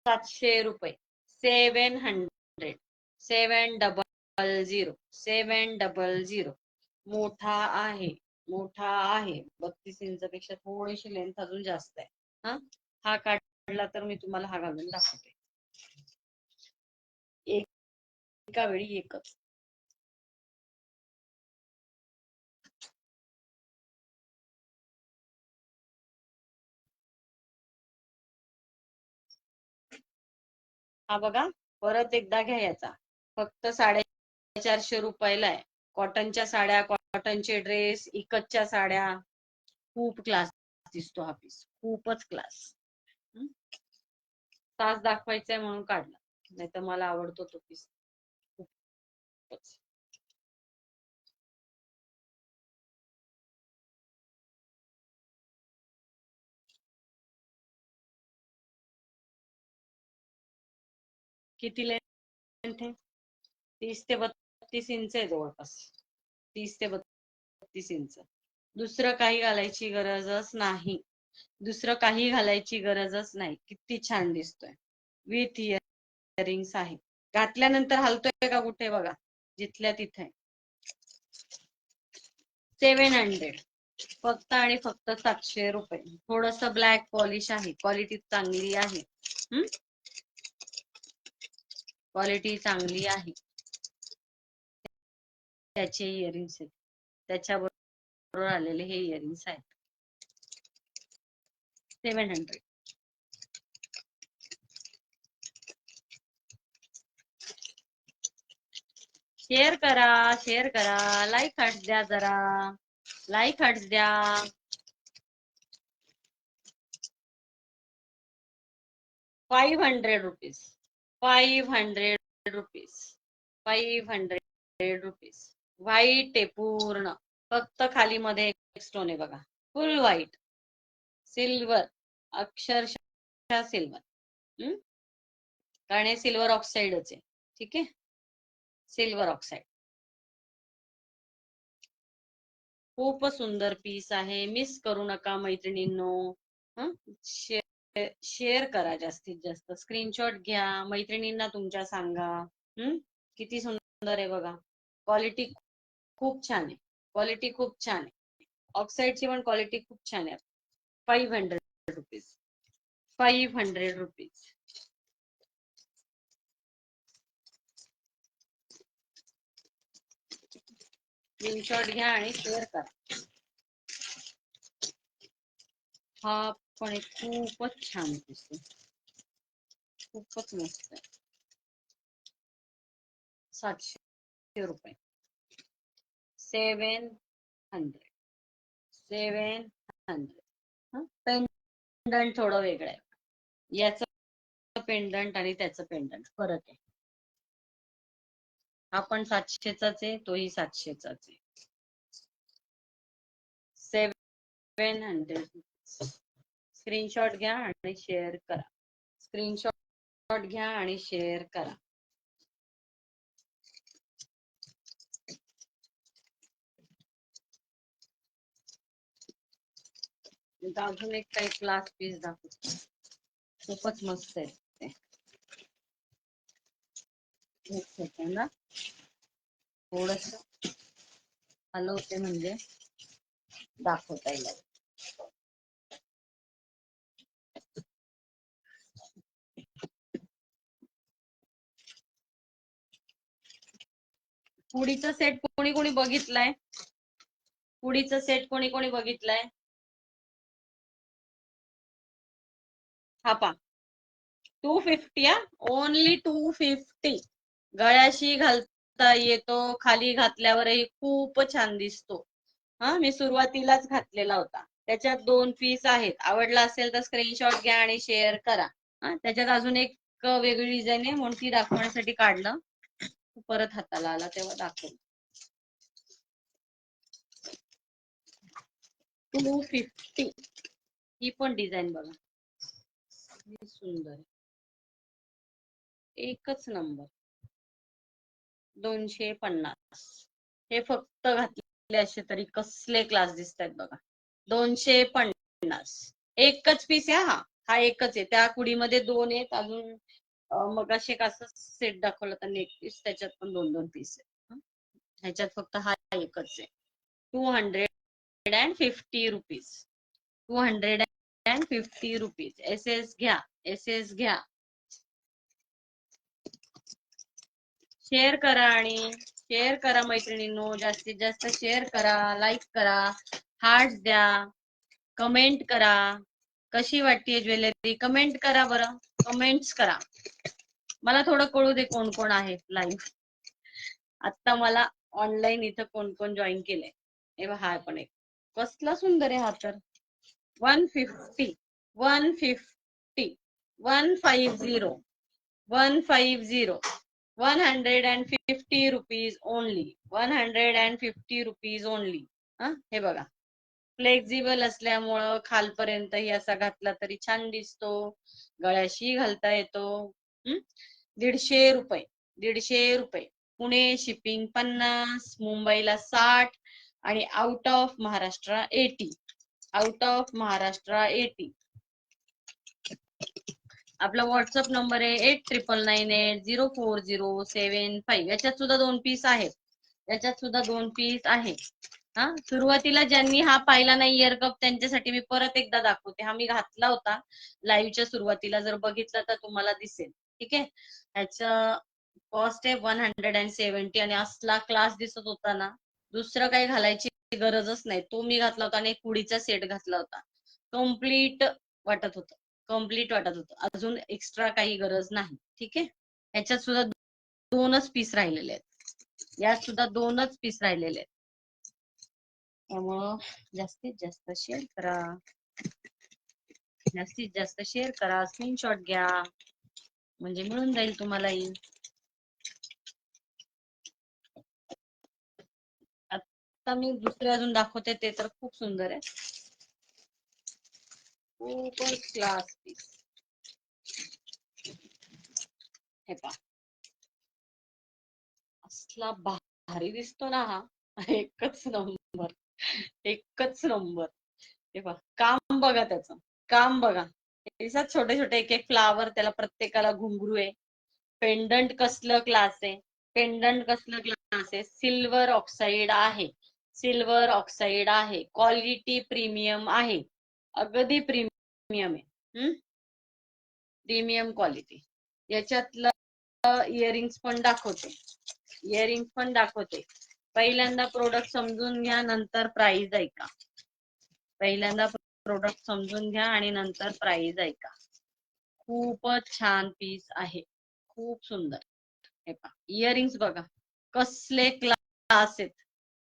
700 रुपये. 700, 700 0 700 मोठा आहे 32 इंचापेक्षा थोडीशी लेंथ अजून जास्त आहे. हा काढला तर मी तुम्हाला हा घालून दाखवते. एका वेळी एकच. हा बघा, परत एकदा घ्या याचा. फक्त 450 रुपयाला आहे. कॉटनच्या साड्या, कॉटनचे ड्रेस, इकतच्या साड्या, खूप क्लास दिसतो हा पीस, खूपच क्लास. तास दाखवायचंय म्हणून काढला, नाही तर मला आवडतो तो पीस खूपच. किती लेंथ आहे? 30 ते 32 इंच आहे जवळपास. 30 ते 32 इंच. दुसरं काही घालायची गरजच नाही. दुसरं काही घालायची गरजच नाही. किती छान दिसतोय. विथ इयरिंग्स आहे. घातल्यानंतर हलतोय का कुठे बघा, जिथल्या तिथे. 700 फक्त आणि फक्त 700 रुपये. थोडस ब्लॅक पॉलिश आहे, क्वालिटी चांगली आहे. क्वालिटी चांगली आहे. त्याचे इयरिंग्स आहेत, त्याच्याबरोबर आलेले हे इयरिंग्स आहेत. 700. शेअर करा, लाईक हार्ट्स द्या जरा, लाईक हार्ट्स द्या. 500 रुपीज, 500 रुपीज, 500 रुपीज. व्हाईट आहे पूर्ण, फक्त खाली मध्ये एक स्टोन आहे बघा, फुल व्हाईट. सिल्वर, अक्षरशः सिल्वर. कारण हे सिल्वर ऑक्साइडच आहे. ठीक आहे, सिल्वर ऑक्साइड. खूप सुंदर पीस आहे. मिस करू नका मैत्रिणींनो. शेअर करा जास्तीत जास्त. स्क्रीनशॉट घ्या, मैत्रिणींना तुमच्या सांगा. किती सुंदर आहे बघा. क्वालिटी खूप छान आहे, क्वालिटी खूप छान आहे. ऑक्साइडची पण क्वालिटी खूप छान आहे. 500 रुपीज, 500 रुपीज. स्क्रीनशॉट घ्या आणि शेअर करा. हा पण एक खूपच छान दिसतो, खूपच मस्त आहे. 700 रुपये. 700. पेंडंट थोडं वेगळं आहे. याचं पेंडंट आणि त्याचं पेंडंट फरक आहे. हा पण 700चाच आहे, तोही 700चाच आहे. 700. स्क्रीनशॉट घ्या आणि शेअर करा. स्क्रीनशॉट घ्या आणि शेअर करा. अजून एक काही क्लास पीस दाखवतो, खूपच मस्त आहे ते. एक सेकंड, थोडस हलवते म्हणजे दाखवता येईल. पुडीचा सेट कोणी कोणी बघितलाय? पुडीचा सेट कोणी कोणी बघितलाय? हा पा 250. ओनली 250. गळ्याशी घालता येतो, खाली घातल्यावरही खूप छान दिसतो. मी सुरुवातीलाच घातलेला होता. त्याच्यात 2 पीस आहेत. आवडला असेल तर स्क्रीनशॉट घ्या आणि शेअर करा. त्याच्यात अजून एक वेगळी डिझाईन आहे म्हणून ती दाखवण्यासाठी काढलं. परत हाताला आला तेव्हा दाखवलं. 250. ही पण डिझाईन बघा, सुंदर, एकच नंबर. 250. हे फक्त घातले असे तरी कसले क्लास दिसत आहेत बघा. 250. एकच पीस आहे हा एकच आहे. त्या कुडीमध्ये 2 आहेत अजून. मग असे कसं सेट दाखवलं तर नेक पीस, त्याच्यात पण 2-2 पीस आहे. ह्याच्यात फक्त हा एकच आहे. 250 रुपीज. 250 रुपीज. SS घ्या. SS घ्या. शेअर करा आणि शेअर करा मैत्रिणींनो. जास्तीत जास्त शेअर करा, लाईक करा, हार्ट द्या, कमेंट करा. कशी वाटते ज्वेलरी कमेंट करा बरं. कमेंट्स करा. मला थोडं कळू दे कोण कोण आहे लाईव्ह. आता मला ऑनलाईन इथं कोण कोण जॉईन केलंय. हे हा पण एक कसला सुंदर आहे हा तर. 150 150 150 150 150 रुपीज ओनली. 150 rupees only. हे बघा फ्लेक्झिबल असल्यामुळं खालपर्यंतही असा घातला तरी छान दिसतो. गळ्याशी घालता येतो. 150 रुपये. 150 रुपये. पुणे शिपिंग 50, मुंबईला 60 आणि out of Maharashtra 80. Out of Maharashtra 80. आपला व्हॉट्सअप नंबर आहे 8998904075. याच्यात सुद्धा 2 पीस आहेत. याच्यात सुद्धा 2 पीस आहेत. सुरुवातीला ज्यांनी हा पाहिला नाही इयरकप त्यांच्यासाठी मी परत एकदा दाखवते. हा मी घातला होता लाईव्हच्या सुरुवातीला. जर बघितलं तर तुम्हाला दिसेल. ठीक आहे. ह्याचं कॉस्ट आहे 170 आणि असला क्लास दिसत होता ना. दुसरं काही घालायची गरजच नाही. तो मी घातला होता आणि कुडीचा सेट घातला होता. कम्प्लीट वाटत होतं. कम्प्लीट वाटत होतं. अजून एक्स्ट्रा काही गरज नाही. ठीक आहे. ह्याच्यात सुद्धा 2च पीस राहिलेले आहेत. यात सुद्धा 2च पीस राहिलेले आहेत. त्यामुळं जास्तीत जास्त शेअर करा. जास्तीत जास्त शेअर करा. स्क्रीनशॉट घ्या म्हणजे मिळून जाईल तुम्हालाही. आता मी दुसरे अजून दाखवते ते तर खूप सुंदर आहे. खूपच क्लास पीस. हे पहा असला भारी दिसतो ना हा. एकच नंबर. एकच नंबर. हे पहा काम बघा त्याचं. काम बघा. छोटे छोटे एक एक फ्लावर. त्याला प्रत्येकाला घुंगरू आहे. पेंडंट कसलं क्लास आहे. पेंडंट कसलं क्लास आहे. सिल्वर ऑक्साईड आहे. सिल्वर ऑक्साईड आहे. क्वालिटी प्रीमियम आहे. अगदी प्रीमियम आहे. Premium quality. याच्यातलं इयरिंग्स पण दाखवते. इयरिंग्स पण दाखवते. पहिल्यांदा प्रोडक्ट समजून घ्या नंतर प्राइस ऐका. पहिल्यांदा प्रोडक्ट समजून घ्या आणि नंतर प्राइस ऐका. खूपच छान पीस आहे. खूप सुंदर. हे पहा इयरिंग्स बघा कसले क्लास आहेत.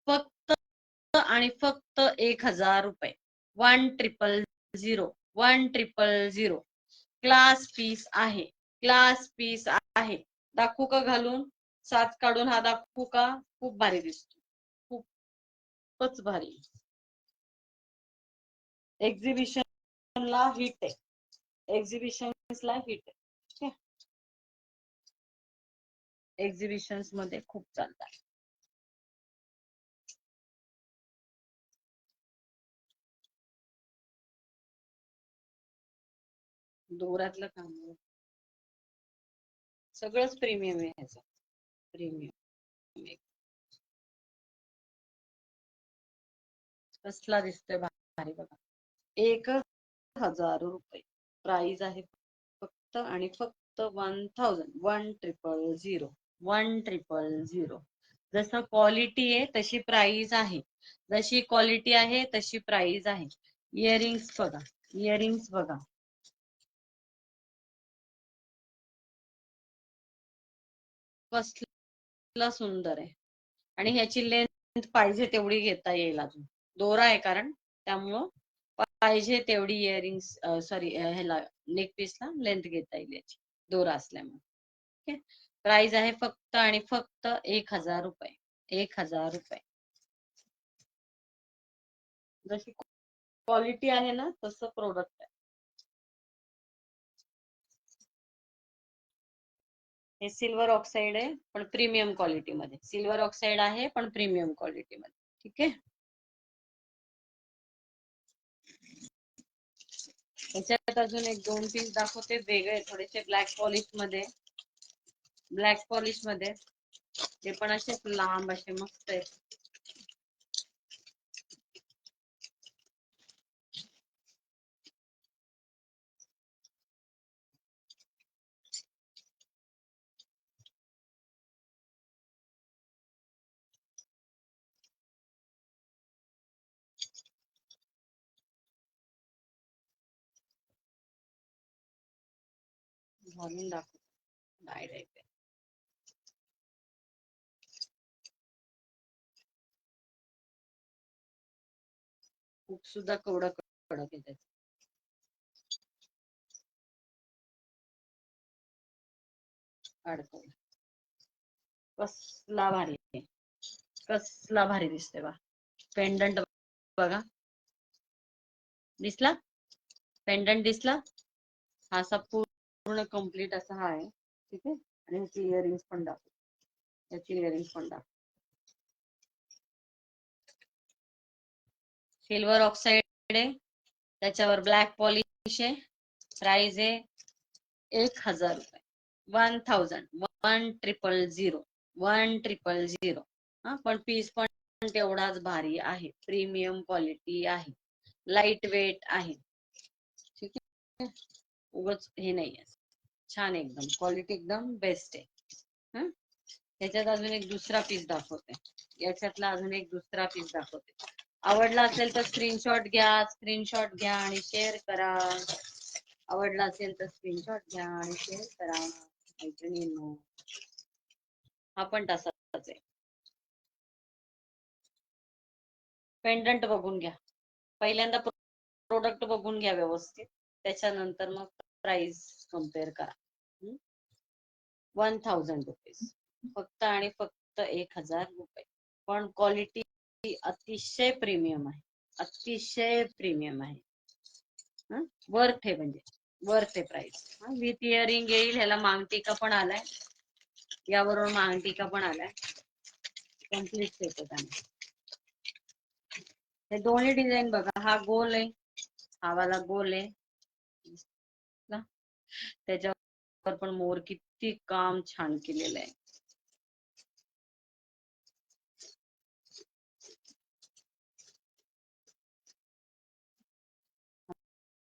फक्त आणि फक्त 1000 रुपये. 1000 1000 क्लास पीस आहे. क्लास पीस आहे. दाखवू का घालून. सात काढून हा दाखवू का. खूप भारी दिसतो. खूपच भारी. एक्झिबिशनला हिट आहे. एक्झिबिशन्सला हिट आहे. एक्झिबिशन्स मध्ये खूप चालतात. दोऱ्यातलं काम सगळंच प्रीमियम आहे ह्याचं. प्रीमियम कसला दिसतोय भारी बघा. 1000 रुपये प्राइस आहे. फक्त आणि फक्त 1000 1000 जसं क्वालिटी आहे तशी प्राइस आहे. जशी क्वालिटी आहे तशी प्राइस आहे. इयरिंग्स बघा. इयरिंग्स बघा. कसला सुंदर आहे. आणि ह्याची लेंथ पाहिजे तेवढी घेता येईल. अजून दोरा आहे कारण त्यामुळं पाहिजे तेवढी इयरिंग्स सॉरी ह्याला नेक पीसला लेंथ घेता येईल याची दोरा असल्यामुळे. प्राइस आहे फक्त आणि फक्त 1000 रुपये. 1000 रुपये. जशी क्वालिटी आहे ना तसं प्रोडक्ट आहे. हे सिल्वर ऑक्साईड आहे पण प्रीमियम क्वालिटी मध्ये. सिल्वर ऑक्साईड आहे पण प्रीमियम क्वालिटी मध्ये. ठीक आहे. याच्यात अजून एक 2 पीस दाखवते वेगळे थोडेसे ब्लॅक पॉलिश मध्ये. ब्लॅक पॉलिश मध्ये ते पण असेच लांब असे मस्त आहेत. घालून दाखव डायरेक्ट. खूप सुद्धा केवढं कडक आहे त्याचं. अडकव. कसला भारी आहे. कसला भारी दिसते बा. पेंडंट बघा. दिसला? पेंडंट दिसला? हा असा पूर्ण कम्प्लीट असा हा आहे. ठीक आहे. आणि ह्याची इयरिंग्स पण दाखव. याची इयरिंग्स पण दाखव. सिल्वर ऑक्साइड आहे. त्याच्यावर ब्लॅक पॉलिश आहे. प्राइस आहे 1000 रुपये. 1000 1000 हा पण पीस पण तेवढाच भारी आहे. प्रीमियम क्वालिटी आहे. लाईट वेट आहे. ठीक आहे. उगाच हे नाही आहे. छान एकदम क्वालिटी एकदम बेस्ट आहे. त्याच्यात अजून एक दुसरा पीस दाखवते. याच्यातला अजून एक दुसरा पीस दाखवते. आवडला असेल तर स्क्रीनशॉट घ्या आणि शेअर करा. आवडला असेल तर स्क्रीनशॉट घ्या आणि शेअर करा. मैत्रिणींनो, हा पण तसाच आहे. पेंडंट बघून घ्या. पहिल्यांदा प्रोडक्ट बघून घ्या व्यवस्थित. त्याच्यानंतर मग प्राइस कम्पेअर करा. 1000 रुपीज. फक्त आणि फक्त 1000 रुपये. पण क्वालिटी अतिशय प्रीमियम आहे. अतिशय प्रीमियम आहे. वर्थ आहे म्हणजे वर्थ आहे प्राइस. विथ इयरिंग येईल. ह्याला मांगटिका पण आलाय. याबरोबर मांगटिका पण आलाय. कम्प्लीट सेट आहे. हे दोन्ही डिझाईन बघा. हा गोल आहे. हा वाला गोल आहे. त्याच्यावर पण मोर किती काम छान केलेलं आहे.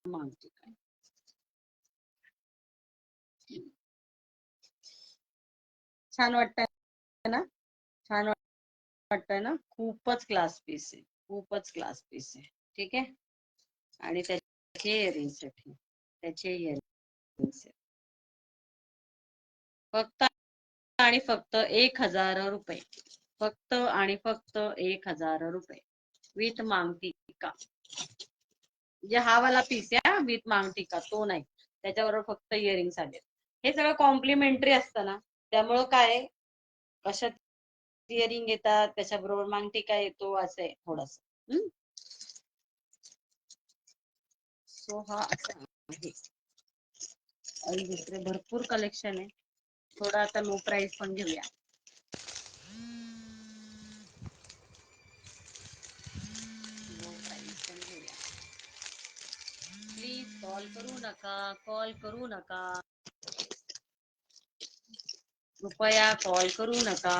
मांगटिका छान वाटतंय ना. छान वाटतंय ना. खूपच क्लास पीस आहे. खूपच क्लास पीस आहे. ठीक आहे. आणि त्याचे इयरिंग्स आहेत. त्याचे इयरिंग्स आहेत. फक्त आणि फक्त 1000 रुपये. फक्त आणि फक्त 1000 रुपये. विथ मांगटिका. म्हणजे हा वाला पीस आहे विथ मांगटिका. तो नाही. त्याच्याबरोबर फक्त इयरिंग्स आले. हे सगळं कॉम्प्लिमेंटरी असतं ना. त्यामुळं काय कशात इयरिंग येतात त्याच्याबरोबर मांगटिका येतो. असं आहे थोडस. सो हा असा आहे. आणि दुसरे भरपूर कलेक्शन आहे. थोडा आता लो प्राइस पण घेऊया. लो प्राइस पण घेऊया. प्लीज कॉल करू नका. कॉल करू नका. कृपया कॉल करू नका.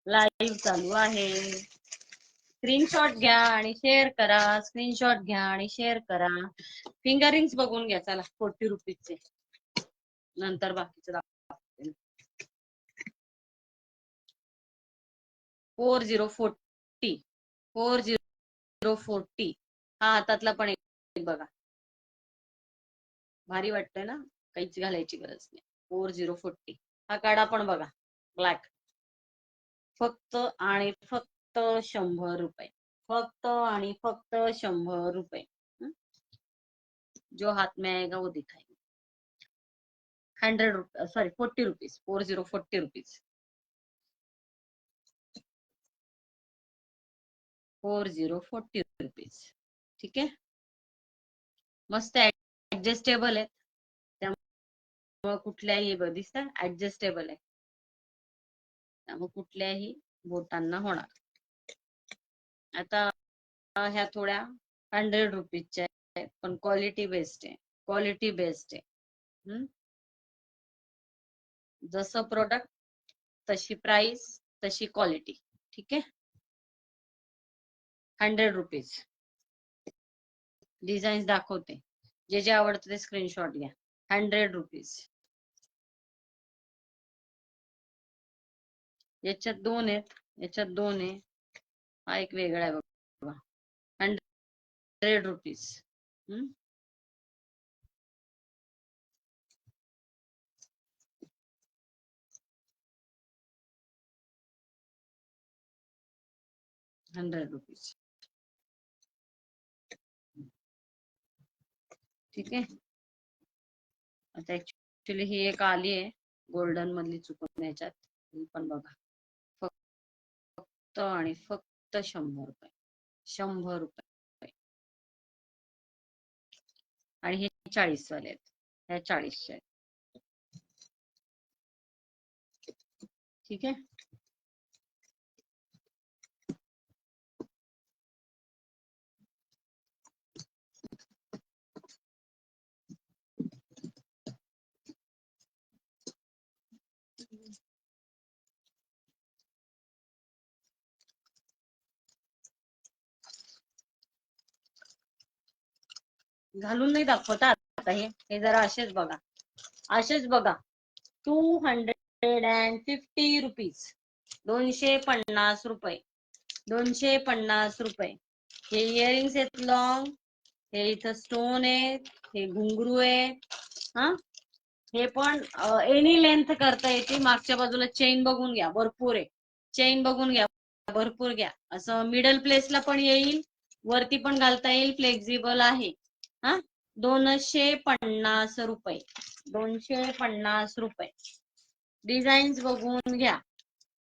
लाईव्ह चालू आहे. स्क्रीनशॉट घ्या आणि शेअर करा. स्क्रीनशॉट घ्या आणि शेअर करा. फिंगरिंग्स बघून घ्या. चला 40 रुपीजचे. नंतर बाकीचं दाखवते. 4040 4040. हा हातातला पण एक बघा. भारी वाटतंय ना. काहीच घालायची गरज नाही. 4040. हा काढा पण बघा. ब्लॅक. फक्त आणि फक्त 100 रुपये. फक्त आणि फक्त 100 रुपये. जो हाथ में आएगा वो दिखाएगा. 100 रुपये. Sorry 40 rupees. 4040 रुपीज. 4040 रुपीज. ठीक आहे. मस्त ऍडजस्टेबल आहे. त्यामुळे कुठल्याही दिसतं ऍडजस्टेबल आहे. त्यामुळे कुठल्याही बोटांना होणार. आता ह्या थोड्या 100 रुपीजच्या आहेत. पण क्वालिटी बेस्ट आहे. क्वालिटी बेस्ट आहे. जसं प्रोडक्ट तशी प्राइस तशी क्वालिटी. ठीक आहे. 100 रुपीज. डिझाईन्स दाखवते, जे जे आवडतं ते स्क्रीनशॉट घ्या. 100 रुपीज. याच्यात 2 आहेत, याच्यात 2 आहे. हा एक वेगळा आहे बघा. 100 रुपीज. 100 रुपीज. ठीक आहे. आता ऍक्च्युली ही एक आली आहे गोल्डन मधली चुकून याच्यात, ही पण बघा. फक्त आणि फक्त 100 रुपये. 100 रुपये. आणि हे 40 वाले आहेत. ह्या 40 आहेत. ठीक आहे. घालून नाही दाखवता आता. हे जरा असेच बघा, असेच बघा. 250 रुपीज. 250 रुपये. 250 रुपये. हे इयरिंग्स आहेत लॉंग. हे इथं स्टोन आहे. हे घुंगरू आहे. हा, हे पण एनी लेंथ करता येते. मागच्या बाजूला चेन बघून घ्या, भरपूर आहे. चेन बघून घ्या, भरपूर घ्या. असं मिडल प्लेसला पण येईल, वरती पण घालता येईल. फ्लेक्झिबल आहे. हा, 250 रुपये. 250 रुपये. डिझाईन्स बघून घ्या.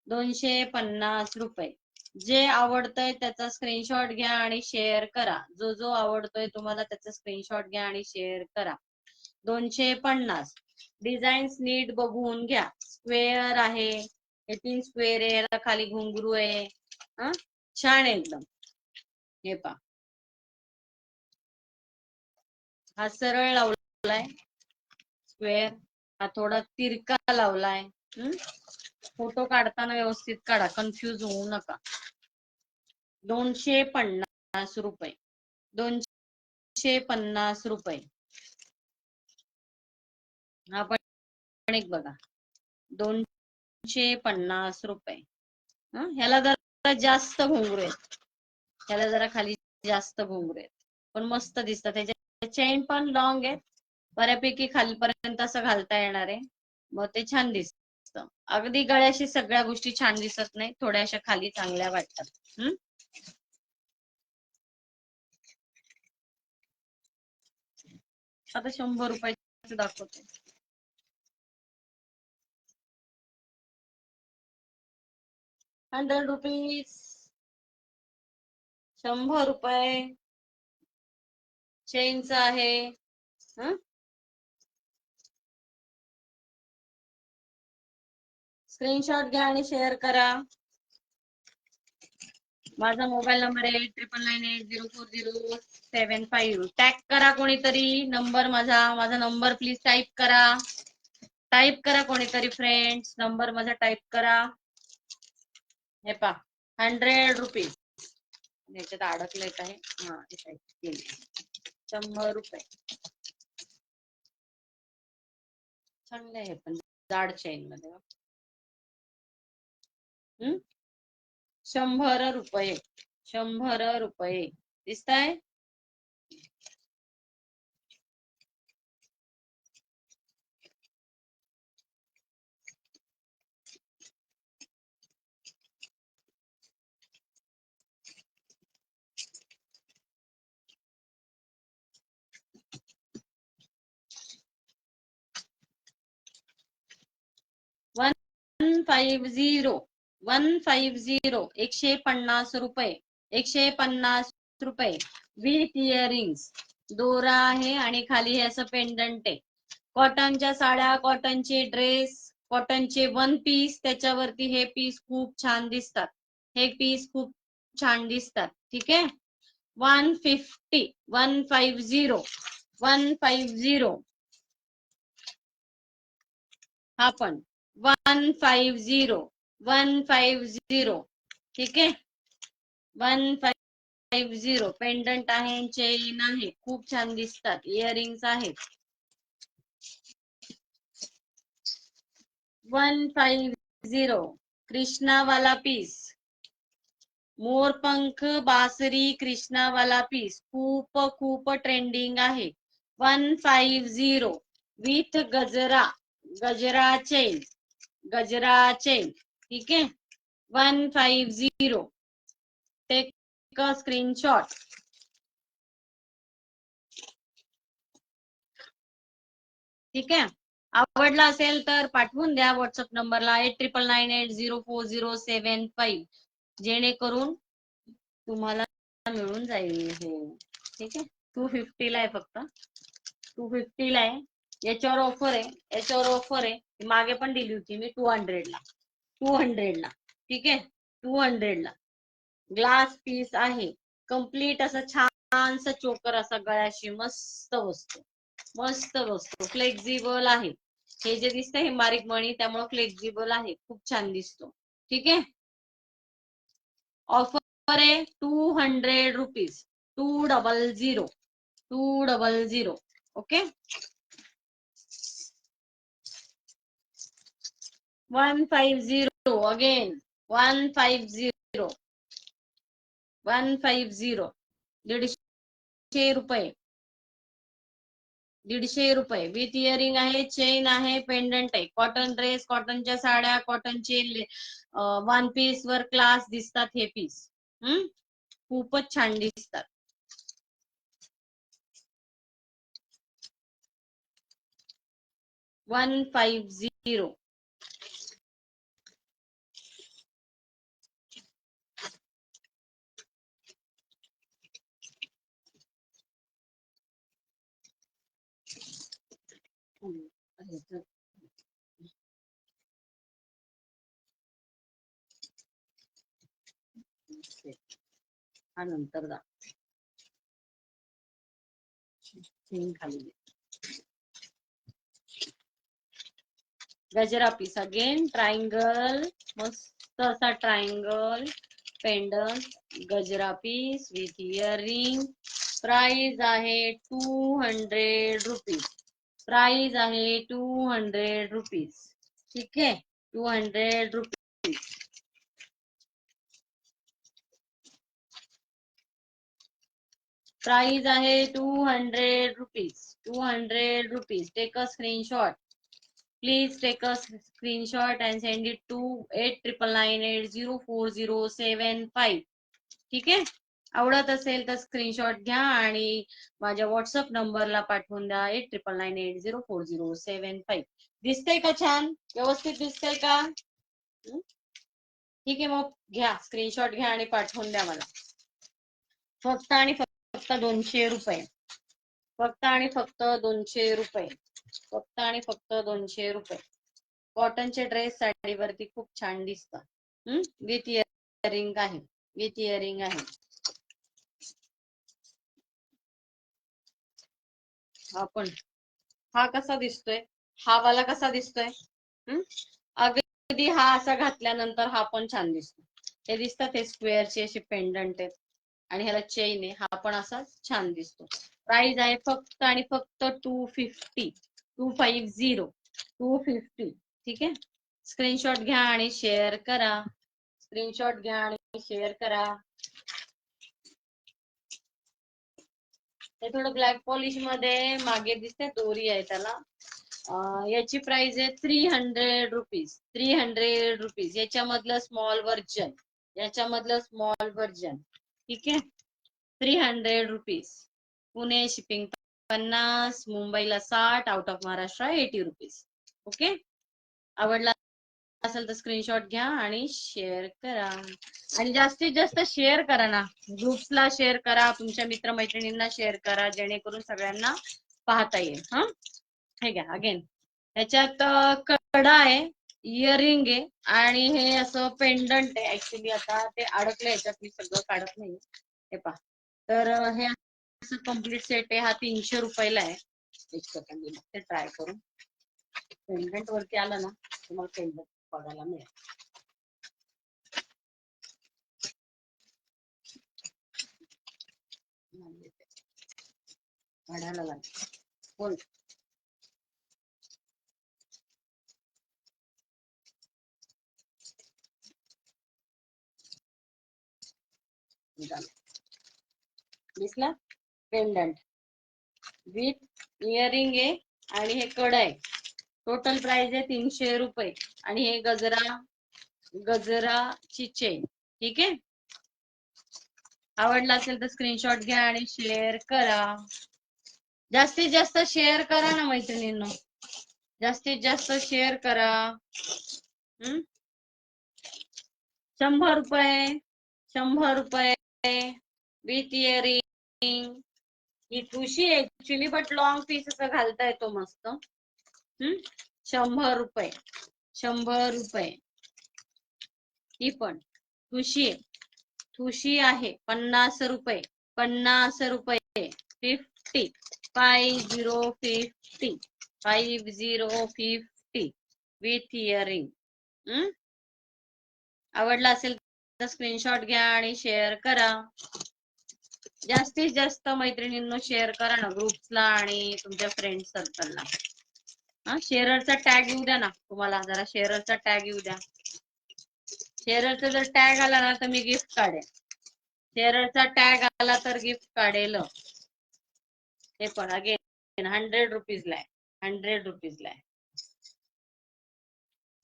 250 रुपये. जे आवडतंय त्याचा स्क्रीनशॉट घ्या आणि शेअर करा. जो जो आवडतोय तुम्हाला त्याचा स्क्रीनशॉट घ्या आणि शेअर करा. 250. डिझाईन्स नीट बघून घ्या. स्क्वेअर आहे, हे 3 स्क्वेअर आहे, याला खाली घुंगरू आहे. छान एकदम. हे पा, हा सरळ लावलाय स्क्वेअर, हा थोडा तिरका लावलाय. फोटो काढताना व्यवस्थित काढा, कन्फ्यूज होऊ नका. 250 रुपये. 250 रुपये. हा पण एक बघा, 250 रुपये. ह्याला जरा जास्त घुंगरू आहेत, ह्याला जरा खाली जास्त घुंगरू आहेत, पण मस्त दिसतात. त्याच्या चेन पण लॉंग आहे, बऱ्यापैकी खालीपर्यंत असं घालता येणार आहे. मग ते छान दिसत. अगदी गळ्याशी सगळ्या गोष्टी छान दिसत नाही, थोड्याशा खाली चांगल्या वाटतात. आता 100 रुपयाचं दाखवते. 100 रुपीज. 100 रुपये. चेनच आहे. स्क्रीनशॉट घ्या आणि शेअर करा. माझा मोबाईल नंबर आहे 9998040750. टॅग करा कोणीतरी नंबर माझा नंबर प्लीज टाईप करा. टाईप करा कोणीतरी फ्रेंड्स, नंबर माझा टाईप करा. हे पा, 100 रुपीज. याच्यात अडकलंय काय? हा, 100 रुपये. चांगले आहे पण जाड चेन मध्ये. 100 रुपये. 100 रुपये. दिसताय? वन 150. 150 रुपये. 150 रुपये. With earrings. दोरा आहे आणि खाली हे असं पेंडंट आहे. कॉटनच्या साड्या, कॉटनचे ड्रेस, कॉटनचे वन पीस, त्याच्यावरती हे पीस खूप छान दिसतात. हे पीस खूप छान दिसतात. ठीक आहे. 150. 150. 150. हा पण 150 ठीक आहे. 150 पेंडंट आहे, चेन आहे, खूप छान दिसतात. इयरिंग्स आहेत. 150 कृष्णावाला पीस, मोरपंख बासरी कृष्णावाला पीस खूप खूप ट्रेंडिंग आहे. 150 विथ गजरा, गजरा चेन, गजरा चेन, ठीक आहे. 150 टेक अ स्क्रीनशॉट. ठीक आहे. आवडला असेल तर पाठवून द्या व्हॉट्सअप नंबरला 8999804075, जेणेकरून तुम्हाला मिळून जाईल हे. ठीक आहे. 250 ला आहे, फक्त 250 ला आहे. याच्यावर ऑफर आहे, याच्यावर ऑफर आहे. मागे पण दिली होती मी 200 ला, 200 ला. ठीक आहे. 200 ला ग्लास पीस आहे. कम्प्लीट असं छानसा चोकर असा गळ्याशी मस्त बसतो, मस्त बसतो. फ्लेक्झिबल आहे. हे जे दिसतं हे बारीक मणी, त्यामुळे फ्लेक्झिबल आहे, खूप छान दिसतो. ठीक आहे. ऑफर आहे 200 रुपीज, 200, 200. ओके. 150 अगेन, 150, 150, 150 रुपये, 150 रुपये. विथ इयरिंग आहे, चेन आहे, पेंडंट आहे. कॉटन ड्रेस, कॉटनच्या साड्या, कॉटनचे वन पीस वर क्लास दिसतात हे पीस. खूपच छान दिसतात. 150. हा नंतर दा खाली गजरा पीस अगेन, ट्रायंगल, मस्त असा ट्रायंगल पेंडंट, गजरा पीस विथ इयरिंग. प्राइस आहे 200 रुपीज, प्राइस आहे 200 रुपीज. ठीक आहे. 200 रुपीज. प्राइस आहे 200 rupees, 200 rupees. Take a screenshot. Please take a screenshot and send it to 8999804075. ठीक आहे. आवडत असेल तर स्क्रीनशॉट घ्या आणि माझ्या व्हॉट्सअप नंबरला पाठवून द्या 8999804075. दिसतंय का छान? व्यवस्थित दिसतंय का? ठीक आहे. मग घ्या स्क्रीनशॉट, घ्या आणि पाठवून द्या मला. फक्त आणि फक्त 200 रुपये, फक्त आणि फक्त 200 रुपये, फक्त आणि फक्त 200 रुपये. कॉटनचे ड्रेस साडीवरती खूप छान दिसतात. विथ इयरिंग आहे, विथ इयरिंग आहे. आपण हा कसा दिसतोय, हा वाला कसा दिसतोय? अगदी हा असा घातल्यानंतर हा पण छान दिसतो. हे दिसतात हे स्क्वेअरचे असे पेंडंट आहेत आणि ह्याला चेन आहे, हा पण असा छान दिसतो. प्राइस आहे फक्त आणि फक्त 250, 250, 250. ठीक आहे. स्क्रीनशॉट घ्या आणि शेअर करा, स्क्रीनशॉट घ्या आणि शेअर करा. हे थोडं ब्लॅक पॉलिश मध्ये मागे दिसते, दोरी आहे त्याला. याची प्राइस आहे 300 रुपीज, 300 रुपीज. याच्यामधलं स्मॉल व्हर्जन, याच्यामधलं स्मॉल व्हर्जन. ठीक आहे. 300 रुपीज. पुणे शिपिंग 50, मुंबईला 60, out of Maharashtra 80 rupees. Okay. आवडला असेल तर स्क्रीनशॉट घ्या आणि शेअर करा. आणि जास्तीत जास्त शेअर करा ना, ग्रुप्सला शेअर करा, तुमच्या मित्रमैत्रिणींना शेअर करा, जेणेकरून सगळ्यांना पाहता येईल. हे घ्या अगेन. त्याच्यात कडा आहे, इयरिंग आहे आणि हे असं पेंडंट आहे. ऍक्च्युली आता ते अडकलं याच्यात, मी सगळं काढत नाही. हे पहा. तर हे असं कम्प्लीट सेट आहे. हा 300 रुपयाला आहे. एक सेकंड ते ट्राय करून. पेंडंट वरती आलं ना तुम्हाला पेंडंट बघायला मिळेल. घड्याला लागेल बोल. दिसला पेंडंट विथ इयरिंग आहे आणि हे कड आहे. टोटल प्राइस आहे 300 रुपये आणि हे गजराची चेन. ठीक आहे. आवडला असेल तर स्क्रीनशॉट घ्या आणि शेअर करा. जास्तीत जास्त शेअर करा ना मैत्रिणींनो, जास्तीत जास्त शेअर करा. 100 रुपये, 100 रुपये विथ इयरिंग. ही ठुशी ऍक्च्युली बट लॉंग पीस असं घालता येतो मस्त. 100 रुपये, 100 रुपये. ही पण ठुशी आहे 50 रुपये, 50 रुपये. 50 50 50 विथ इयरिंग. आवडला असेल तर स्क्रीनशॉट घ्या आणि शेअर करा. जास्तीत जास्त मैत्रिणींनो शेअर करा ना ग्रुप्सला आणि तुमच्या फ्रेंड सर्कलला. शेअररचा टॅग येऊ द्या ना तुम्हाला, जरा शेअररचा टॅग येऊ द्या. शेअररचा जर टॅग आला ना तर मी गिफ्ट काढेन. शेअररचा टॅग आला तर गिफ्ट काढेल. हे पण अगेन 100 रुपीजला आहे, 100 रुपीजला आहे.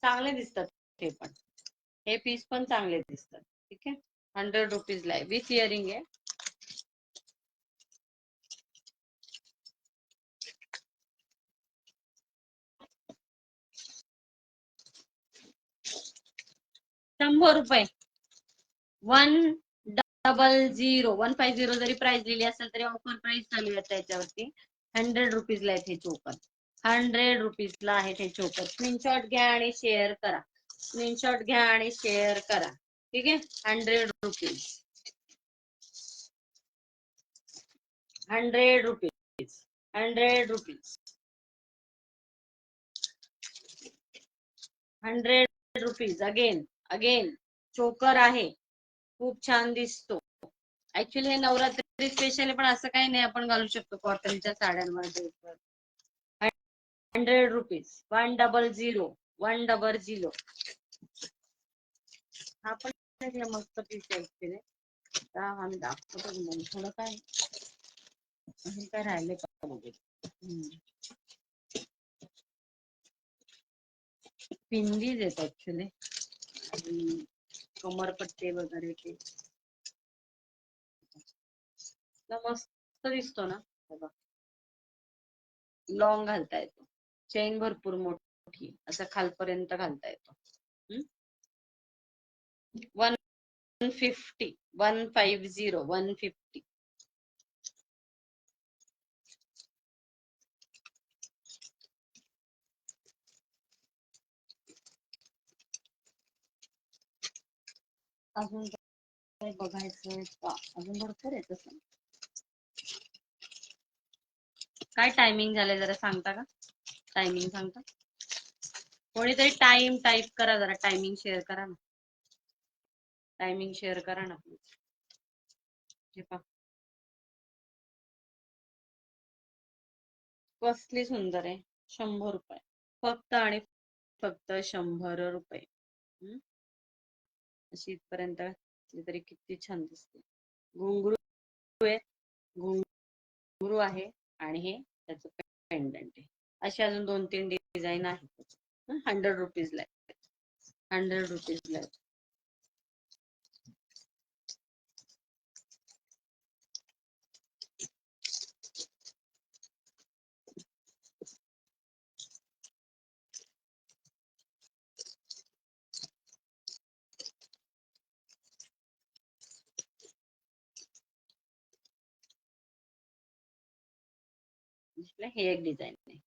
चांगले दिसतात हे पण, हे पीस पण चांगले दिसतात. ठीक आहे. 100 रुपीजला आहे विथ इयरिंग आहे. ₹100 100 150 जरी प्राइस लिहिली असेल तरी ऑफर प्राइस चालू आहे त्याच्यावरती. 100 रुपीजला आहे हे चोकर. 100 रुपीजला आहे हे चोकर. स्क्रीनशॉट घ्या आणि शेअर करा. स्क्रीनशॉट घ्या आणि शेअर करा. ठीक आहे. 100 rupees, 100 rupees, 100 rupees, 100 rupees. Again चोकर आहे, खूप छान दिसतो. ऍक्च्युली हे नवरात्री स्पेशल आहे पण असं काही नाही, आपण घालू शकतो कॉटनच्या साड्यांमध्ये. 100 रुपीज. 100 100. हा पण मस्त पीस आहे. आम्ही दाखवतो थोडं काय काय राहिले का बघेल. पिंडीज आहेत ऍक्च्युली आणि कमरपट्टे वगैरे ते मस्त दिसतो ना. लॉंग घालता येतो, चेन भरपूर मोठी असं खालपर्यंत घालता येतो. 150 150. अजून काय बघायचं का? अजून भरपूर आहे तसं. काय टायमिंग झालंय जरा सांगता का? टायमिंग सांगता कोणीतरी? टाइम टाईप करा जरा, टायमिंग शेअर करा ना. टायमिंग शेअर करा ना प्लीज. कसली सुंदर आहे. 100 रुपये फक्त आणि फक्त 100 रुपये. अशी इथपर्यंत तरी किती छान दिसते. घुंगरू आहे, घुंगरू आहे आणि हे त्याचं पेंडंट आहे. अशी अजून 2-3 डिझाईन आहेत. 100 रुपीजला आहे, 100 रुपीजला आहे. हे एक डिझाईन आहे.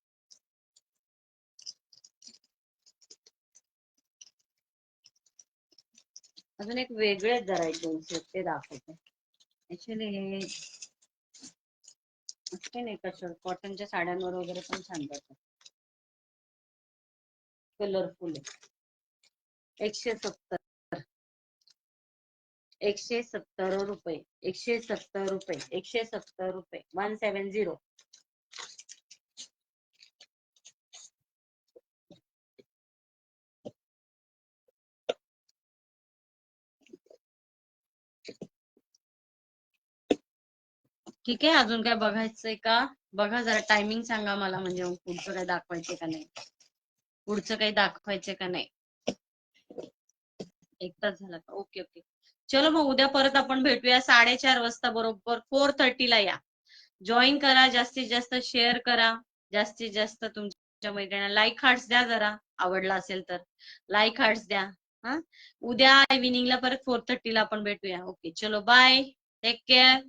अजून एक वेगळे जरा एक 2 सेट ते दाखवते. ऍक्च्युली हे नाही कशावर कॉटनच्या साड्यांवर वगैरे पण छान जातात. कलरफुल आहे. 170 रुपये, 170 रुपये, 170 रुपये, 170. ठीक आहे. अजून काय बघायचंय का? बघा जरा टायमिंग सांगा मला, म्हणजे पुढचं काय दाखवायचे का नाही, पुढचं काही दाखवायचे का नाही. 1 तास झाला का? Okay okay. चलो मग उद्या परत आपण भेटूया 4:30 वाजता बरोबर. 4:30 ला या. जॉईन करा, जास्तीत जास्त शेअर करा, जास्तीत जास्त तुमच्या मैत्रिणींना लाईक हार्ट्स द्या, जरा आवडला असेल तर लाईक हार्ट्स द्या. हा, उद्या इव्हिनिंगला परत 4:30 ला आपण भेटूया. ओके, चलो बाय, टेक केअर.